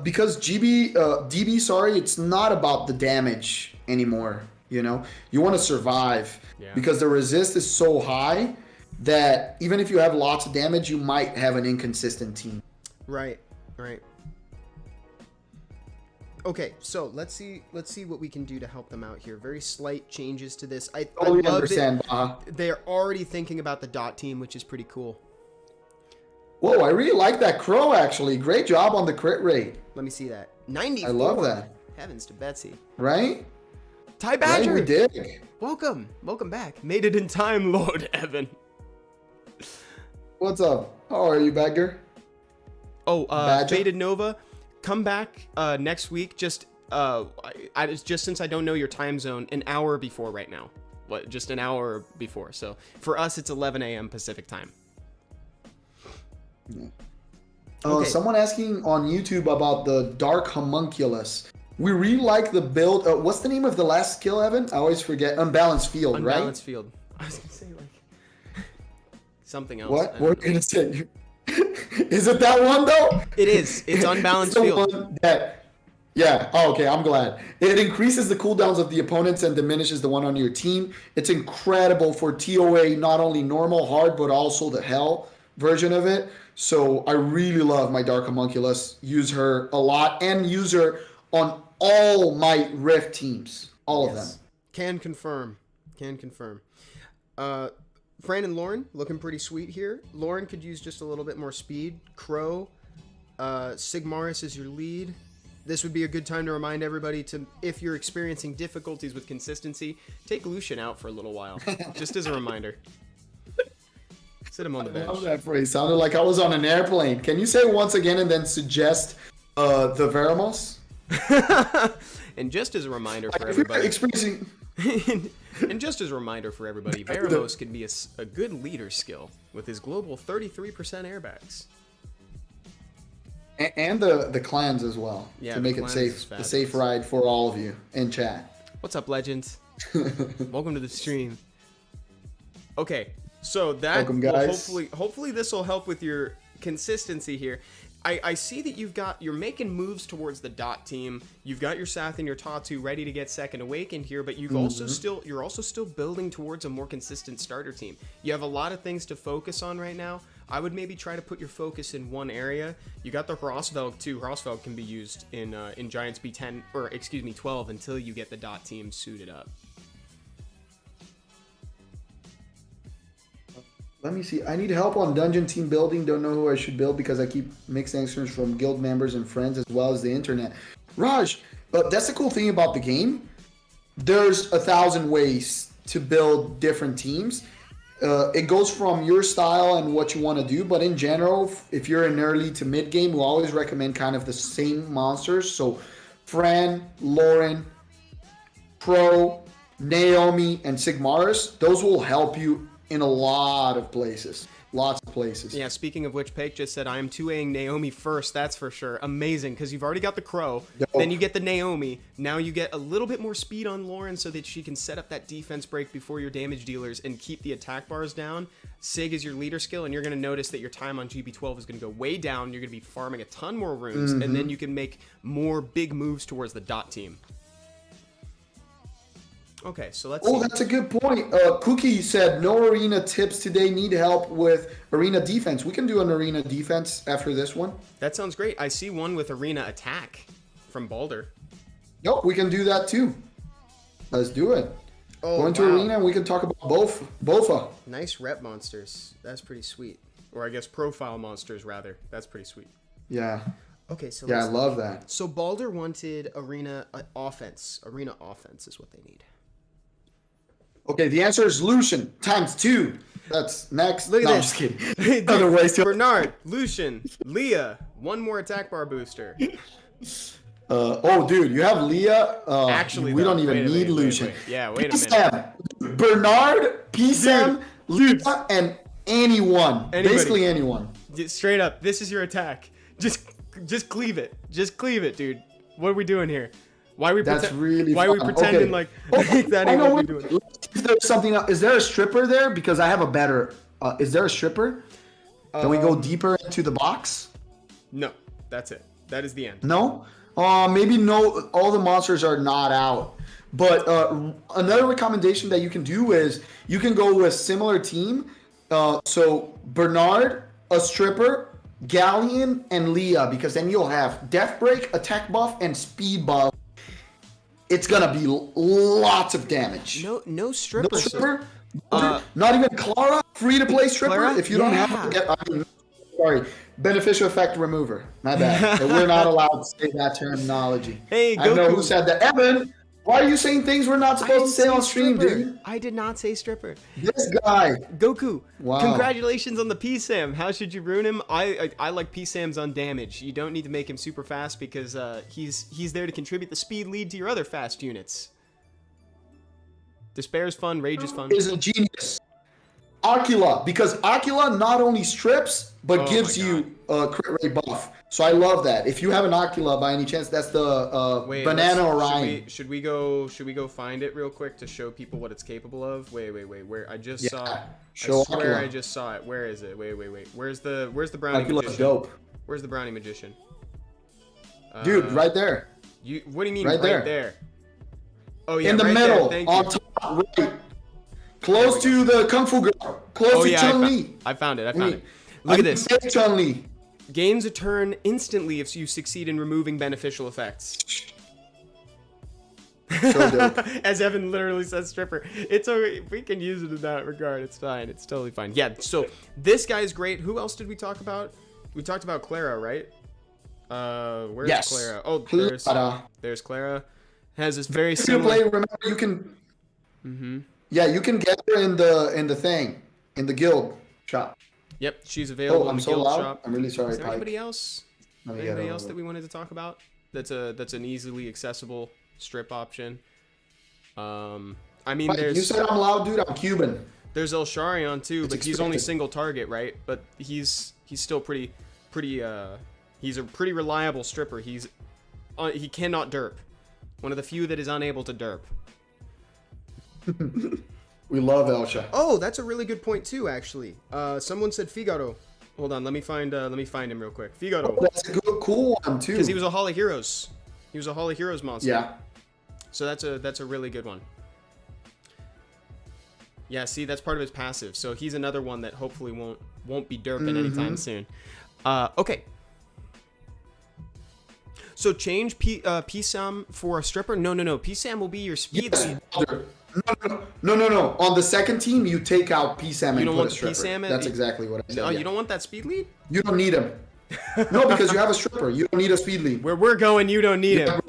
Because DB, sorry, it's not about the damage anymore. You know, you want to survive because the resist is so high that even if you have lots of damage, you might have an inconsistent team. Right. Okay, so let's see what we can do to help them out here. Very slight changes to this. I totally understand. They're already thinking about the dot team, which is pretty cool. Whoa, I really like that crow, actually. Great job on the crit rate. Let me see that. 94. I love that. Heavens to Betsy. Right? Ty Badger. Right, we did. Welcome back. Made it in time, Lord Evan. What's up? How are you, Badger? Oh, Faded Nova, come back next week. Just since I don't know your time zone, an hour before right now. Just an hour before. So for us, it's 11 a.m. Pacific time. Yeah. Someone asking on YouTube about the Dark Homunculus. We really like the build. What's the name of the last skill, Evan? I always forget. Unbalanced Field, right? Unbalanced Field. I was going to say, like, something else. What are you going to say? Is it that one, though? It is. It's Unbalanced Field. Okay, I'm glad. It increases the cooldowns of the opponents and diminishes the one on your team. It's incredible for TOA, not only normal, hard, but also the hell version of it. So I really love my Dark Homunculus. Use her a lot and use her on all my Rift teams. All of them. Can confirm. Fran and Lauren looking pretty sweet here. Lauren could use just a little bit more speed. Crow, Sigmaris is your lead. This would be a good time to remind everybody to, if you're experiencing difficulties with consistency, take Lucian out for a little while. Just as a reminder. Sit him on the bench. I love that phrase. Sounded like I was on an airplane. Can you say it once again and then suggest the Veramos? And just as a reminder for everybody. And just as a reminder for everybody, Veramos can be a good leader skill with his global 33% airbags. And the clans as well, to make it safe. The safe ride for all of you in chat. What's up, legends? Welcome to the stream. Okay. So that welcome, guys. Hopefully this will help with your consistency here. I see that you're making moves towards the dot team. You've got your Sath and your Tatu ready to get second awakened here, but you're also still building towards a more consistent starter team. You have a lot of things to focus on right now. I would maybe try to put your focus in one area. You got the Hrosvelg too. Hrosvelg can be used in Giants B10 or excuse me 12 until you get the dot team suited up. Let me see. I need help on dungeon team building. Don't know who I should build because I keep mixed answers from guild members and friends as well as the internet. Raj, that's the cool thing about the game. There's 1,000 ways to build different teams. It goes from your style and what you want to do, but in general, if you're in early to mid game, we always recommend kind of the same monsters. So Fran, Lauren, Pro, Naomi, and Sigmaris, those will help you in a lot of places. lots of places. Yeah, speaking of which, Paik just said, I am 2Aing Naomi first, that's for sure. Amazing, because you've already got the Crow, then you get the Naomi, now you get a little bit more speed on Lauren so that she can set up that defense break before your damage dealers and keep the attack bars down. Sig is your leader skill, and you're going to notice that your time on GB12 is going to go way down, you're going to be farming a ton more runes, and then you can make more big moves towards the dot team. Okay, so let's see. That's a good point. Cookie said, no arena tips today. Need help with arena defense. We can do an arena defense after this one. That sounds great. I see one with arena attack from Balder. Nope, we can do that too. Let's do it. Go into arena and we can talk about both. Nice rep monsters. That's pretty sweet. Or I guess profile monsters, rather. That's pretty sweet. Yeah. Okay, so I love that. So Balder wanted arena offense. Arena offense is what they need. Okay, the answer is Lucian times 2. That's next. Look at no, this. I'm just kidding. Other ways to Bernard, Lucian, Leah, one more attack bar booster. Dude, you have Leah. Actually, we don't even need Lucian. Wait. Yeah, wait a minute. Bernard, PSAM, Leah, and anyone. Anybody. Basically anyone. Straight up, this is your attack. Just cleave it. Just cleave it, dude. What are we doing here? Why are we pretending like that ain't what we're doing? Is there something else? Is there a stripper there? Because I have a better. Is there a stripper? Can we go deeper into the box? No, that's it. That is the end. No? Maybe no. All the monsters are not out. But another recommendation that you can do is you can go with a similar team. So Bernard, a stripper, Galleon, and Leah, because then you'll have Death Break, Attack Buff, and Speed Buff. It's gonna be lots of damage. No stripper. No stripper. Not even Clara. Free to play stripper. Clara? If you don't have to get. Beneficial effect remover. My bad. We're not allowed to say that terminology. Hey, Goku. I know who said that. Evan, why are you saying things we're not supposed to say on stream, dude? I did not say stripper. This guy. Goku. Wow. Congratulations on the PSAM. How should you ruin him? I like PSAMs on damage. You don't need to make him super fast because he's there to contribute the speed lead to your other fast units. Despair is fun. Rage is fun. Is a genius. Ocula, because Ocula not only strips but gives you a crit rate buff. So I love that. If you have an Ocula by any chance, that's the Banana Orion. Should we go find it real quick to show people what it's capable of? Wait. Where I just saw it. Show I swear Ocula. I just saw it. Where is it? Wait. Where's the brownie Ocula's magician? dope. Where's the brownie magician? Dude, right there. What do you mean Right right there? there? Oh yeah, In the right middle, there. Thank on you. top, right. Close to the Kung Fu girl. Close to Chun-Li. I found it. Look at this. Chun-Li. Gains a turn instantly if you succeed in removing beneficial effects. So dope. As Evan literally says stripper. It's okay. We can use it in that regard. It's fine. It's totally fine. Yeah, so this guy's great. Who else did we talk about? We talked about Clara, right? Where's Clara? Oh, there's Clara. Has this very similar... Remember, you can... Yeah, you can get her in the guild shop. Yep, she's available in the guild shop. I'm really sorry, Is there Pike. anybody else? Anybody else that we wanted to talk about? That's an easily accessible strip option. I mean, Pike, there's... You said I'm loud, dude. I'm Cuban. There's El Sharion too, but he's only expected. single target, right? But he's still pretty he's a pretty reliable stripper. He cannot derp. One of the few that is unable to derp. We love Elsha. Oh, that's a really good point too, actually. Someone said Figaro. Hold on, let me find him real quick. Figaro. That's a good, cool one too. Because he was a Hall of Heroes. He was a Hall of Heroes monster. Yeah. So that's a really good one. Yeah, see, that's part of his passive. So he's another one that hopefully won't be derping anytime soon. Okay. So change PSAM for a stripper? No. PSAM will be your speed lead. No. On the second team, you take out PSAM and don't put want a stripper. PSAM That's exactly what I said. Oh, you don't want that speed lead? You don't need him. No, because you have a stripper. You don't need a speed lead. Where we're going, you don't need him.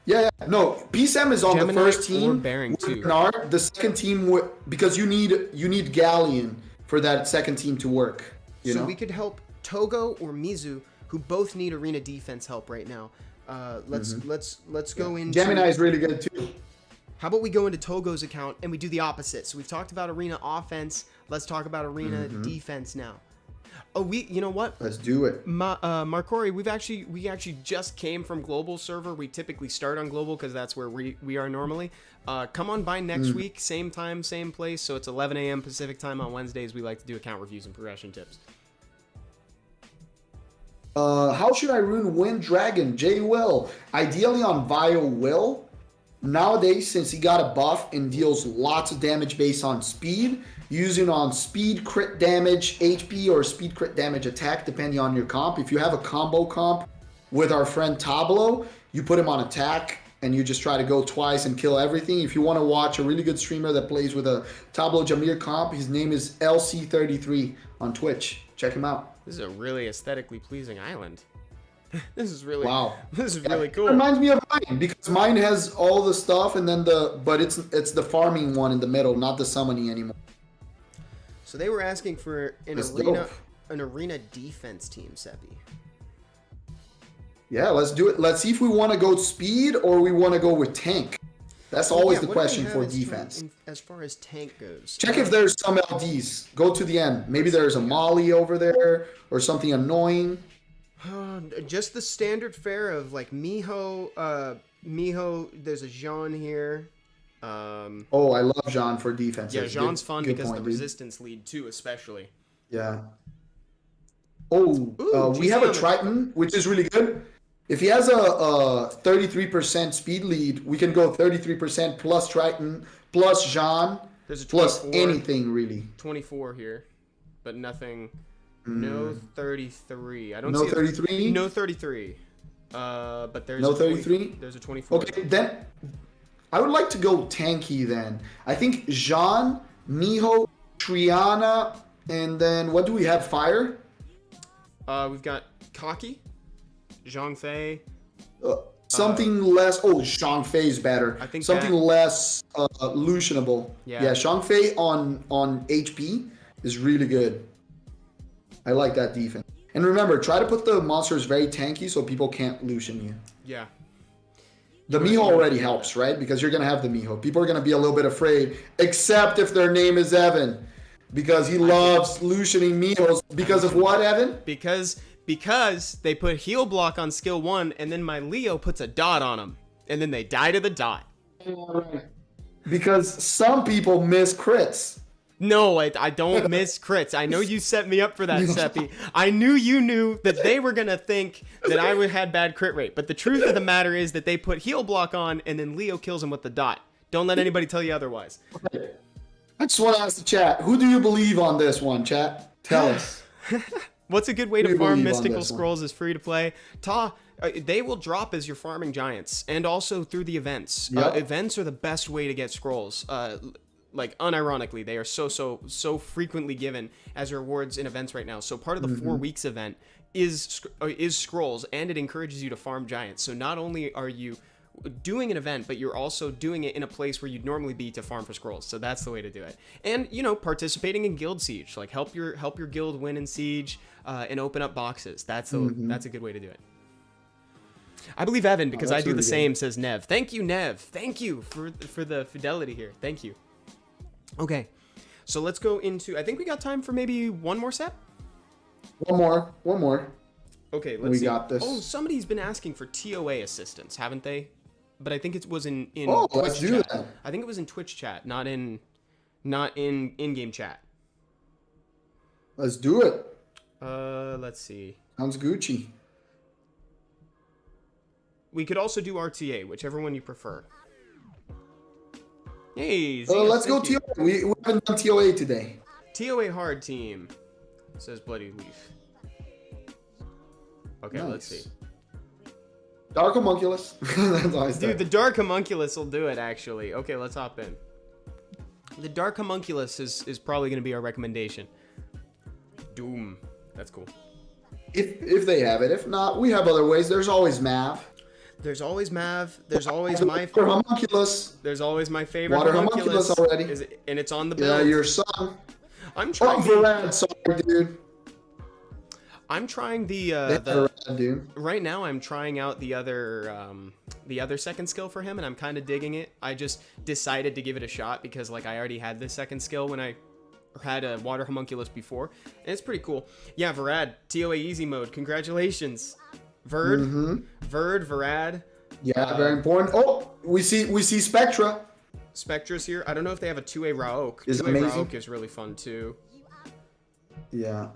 Yeah. No, PSAM is on Gemini the first team. or Baring too. Bernard, the second team, because you need Galleon for that second team to work. So we could help Togo or Mizu, who both need arena defense help right now. Let's go into... Gemini is really good too. How about we go into Togo's account and we do the opposite? So we've talked about arena offense. Let's talk about arena defense now. Oh, you know what? Let's do it. Marcori, we actually just came from global server. We typically start on global because that's where we are normally. Come on by next week, same time, same place. So it's 11 a.m. Pacific time on Wednesdays. We like to do account reviews and progression tips. How should I rune Wind Dragon? J Will. Ideally on Vio Will. Nowadays, since he got a buff and deals lots of damage based on speed, using on speed crit damage HP or speed crit damage attack, depending on your comp. If you have a combo comp with our friend Tablo, you put him on attack and you just try to go twice and kill everything. If you want to watch a really good streamer that plays with a Tablo Jameer comp, his name is LC33 on Twitch. Check him out. This is a really aesthetically pleasing island. This is really really cool. It reminds me of mine because mine has all the stuff and then but it's the farming one in the middle, not the summoning anymore. So they were asking for an arena defense team, Seppi. Yeah, let's do it. Let's see if we want to go speed or we want to go with tank. That's always the question for defense. As far as tank goes, check if there's some LDs. Go to the end. Maybe there's a Molly over there or something annoying. Just the standard fare of like Miho. There's a Jean here. Oh, I love Jean for defense. Yeah, Jean's fun because of the resistance lead too, especially. Yeah. Oh, we have a Triton, which is really good. If he has a 33% speed lead, we can go 33% plus Triton, plus Jean, plus anything really. 24 here, but nothing. No 33. I don't no see 33. No 33. But there's no 33. There's a 24. Okay, then I would like to go tanky. Then I think Jean, Miho, Triana, and then what do we have? Fire. We've got Kaki, Zhang Fei. Something less. Oh, Zhang Fei is better. I think something less lutionable. Yeah, Zhang Fei on HP is really good. I like that defense. And remember, try to put the monsters very tanky so people can't Lucian you. Yeah. The Miho already helps, right? Because you're going to have the Miho. People are going to be a little bit afraid, except if their name is Evan. Because he loves Lucianing Mihos. Because of what, Evan? Because they put heal block on skill 1, and then my Leo puts a dot on them. And then they die to the dot. Right. Because some people miss crits. No, I don't miss crits. I know you set me up for that, Seppi. I knew you knew that they were going to think that I had bad crit rate. But the truth of the matter is that they put heal block on and then Leo kills him with the dot. Don't let anybody tell you otherwise. I just want to ask the chat, who do you believe on this one, chat? Tell us. What's a good way to farm Mystical Scrolls is free to play? They will drop as you're farming giants and also through the events. Yep. Events are the best way to get scrolls. Like unironically, they are so frequently given as rewards in events right now. So part of the 4 weeks event is scrolls, and it encourages you to farm giants. So not only are you doing an event, but you're also doing it in a place where you'd normally be to farm for scrolls. So that's the way to do it. And participating in guild siege, like help your guild win in siege and open up boxes. That's a good way to do it. I believe Evan because I do the same, says Nev. Thank you, Nev. Thank you for the fidelity here. Thank you. Okay, so let's go into. I think we got time for maybe one more set. One more. Okay, let's see. We got this. Oh, somebody's been asking for TOA assistance, haven't they? But I think it was in oh, Twitch let's do chat. that. I think it was in Twitch chat, not in in-game chat. Let's do it. Let's see. Sounds Gucci. We could also do RTA, whichever one you prefer. Hey, let's go TOA. We haven't done TOA today. TOA hard team, says Bloody Leaf. Okay, nice. Let's see. Dark Homunculus. That's all I said. Dude, the Dark Homunculus will do it, actually. Okay, let's hop in. The Dark Homunculus is probably going to be our recommendation. Doom. That's cool. If they have it. If not, we have other ways. There's always Mav. There's always Mav. There's always my Homunculus. There's always my favorite Water Homunculus already. And it's on the build. Yeah, your son. I'm trying. Sorry, dude. I'm trying right now. I'm trying out the other second skill for him, and I'm kind of digging it. I just decided to give it a shot because I already had the second skill when I had a water homunculus before, and it's pretty cool. Yeah, Varad, TOA easy mode. Congratulations, Varad. Yeah, very important. Oh, we see Spectra. Spectra's here. I don't know if they have a 2A Raok. Is 2A amazing. Raok is really fun too. Yeah.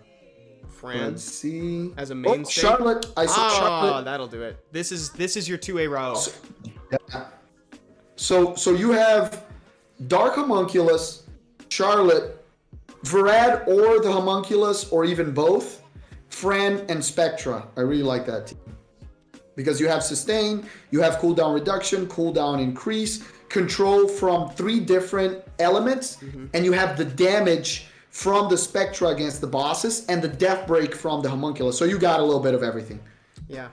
Fran Let's see. as a mainstay. Charlotte. I saw Charlotte. That'll do it. This is your 2A Raok. Yeah. So you have Dark Homunculus, Charlotte, Varad, or the Homunculus, or even both, Fran, and Spectra. I really like that team. Because you have sustain, you have cooldown reduction, cooldown increase, control from 3 different elements, and you have the damage from the Spectra against the bosses and the death break from the Homunculus. So you got a little bit of everything. Yeah.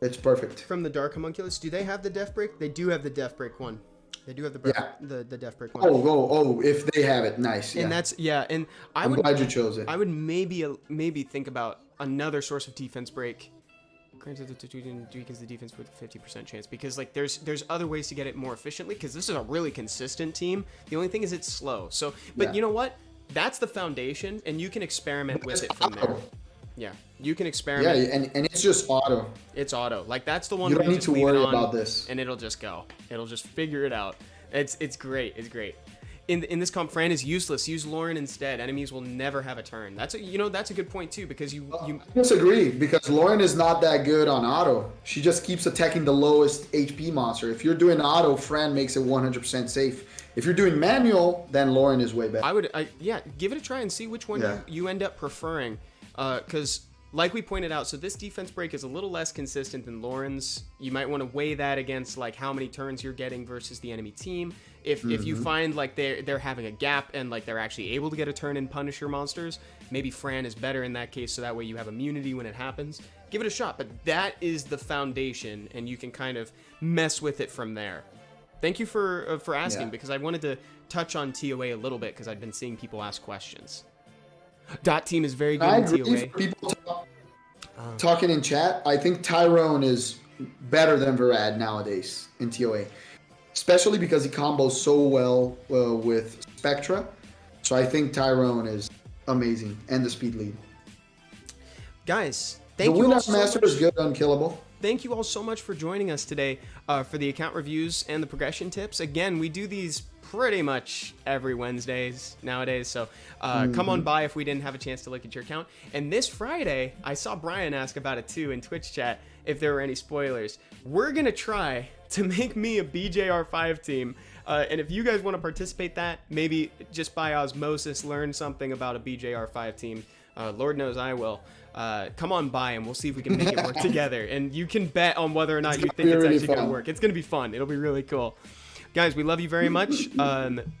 It's perfect. From the Dark Homunculus, do they have the death break? They do have the death break one. They do have the the death break one. Oh! If they have it, nice. And that's and I'm glad you chose it. I would maybe think about another source of defense break. Granted, the weakens the defense with a 50% chance, because like there's other ways to get it more efficiently, because this is a really consistent team. The only thing is it's slow. So, but you know what? That's the foundation, and you can experiment with it from there. Yeah, you can experiment. Yeah, and it's just auto. It's auto. Like that's the one. You don't need to worry about this. And it'll just go. It'll just figure it out. It's great. It's great. In this comp, Fran is useless. Use Lauren instead. Enemies will never have a turn. That's a good point too, because you I disagree, because Lauren is not that good on auto. She just keeps attacking the lowest HP monster. If you're doing auto, Fran makes it 100% safe. If you're doing manual, then Lauren is way better. Give it a try and see which one you end up preferring, because like we pointed out, so this defense break is a little less consistent than Lauren's. You might want to weigh that against like how many turns you're getting versus the enemy team. If you find like they're having a gap and like they're actually able to get a turn and punish your monsters, maybe Fran is better in that case, so that way you have immunity when it happens. Give it a shot, but that is the foundation, and you can kind of mess with it from there. Thank you for asking, because I wanted to touch on TOA a little bit, because I've been seeing people ask questions. Dot team is very good in TOA. People talking in chat, I think Tyrone is better than Varad nowadays in TOA. Especially because he combos so well with Spectra. So I think Tyrone is amazing, and the speed lead. Guys, thank you all so much. The Master is good, unkillable. Thank you all so much for joining us today for the account reviews and the progression tips. Again, we do these pretty much every Wednesdays nowadays, so come on by if we didn't have a chance to look at your account. And this Friday, I saw Brian ask about it too in Twitch chat, if there were any spoilers. We're gonna try to make me a BJR5 team, and if you guys want to participate that, maybe just by osmosis learn something about a BJR5 team, Lord knows I will. Come on by and we'll see if we can make it work together, and you can bet on whether or not you think it's actually gonna work. It's gonna be fun. It'll be really cool. Guys, we love you very much.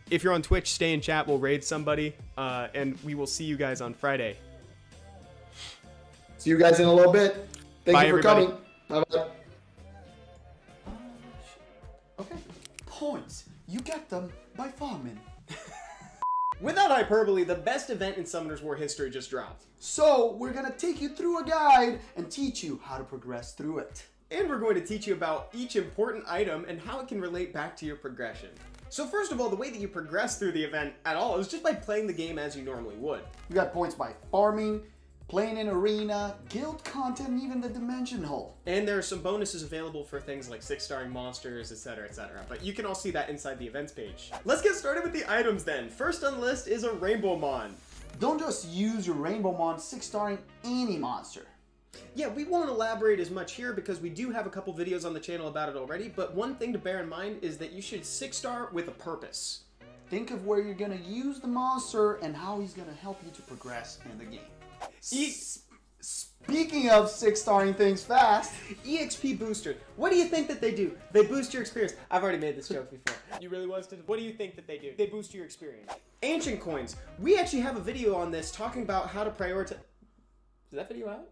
If you're on Twitch, stay in chat. We'll raid somebody, and we will see you guys on Friday. See you guys in a little bit. Thank you for coming. Bye-bye. Okay. Points. You get them by farming. Without hyperbole, the best event in Summoners War history just dropped. So, we're gonna take you through a guide and teach you how to progress through it. And we're going to teach you about each important item and how it can relate back to your progression. So first of all, the way that you progress through the event at all is just by playing the game as you normally would. You got points by farming, playing in arena, guild content, and even the dimension hole. And there are some bonuses available for things like 6-starring monsters, etc., etc. But you can all see that inside the events page. Let's get started with the items then. First on the list is a Rainbow Mon. Don't just use your Rainbow Mon 6-starring any monster. Yeah, we won't elaborate as much here because we do have a couple videos on the channel about it already, but one thing to bear in mind is that you should 6-star with a purpose. Think of where you're going to use the monster and how he's going to help you to progress in the game. Speaking of 6-starring things fast, EXP booster. What do you think that they do? They boost your experience. I've already made this joke before. You really was? What do you think that they do? They boost your experience. Ancient coins. We actually have a video on this talking about how to prioritize. Is that video out?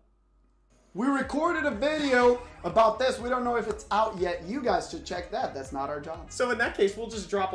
we recorded a video about this. We don't know if it's out yet. You guys should check that. That's not our job. So in that case, we'll just drop a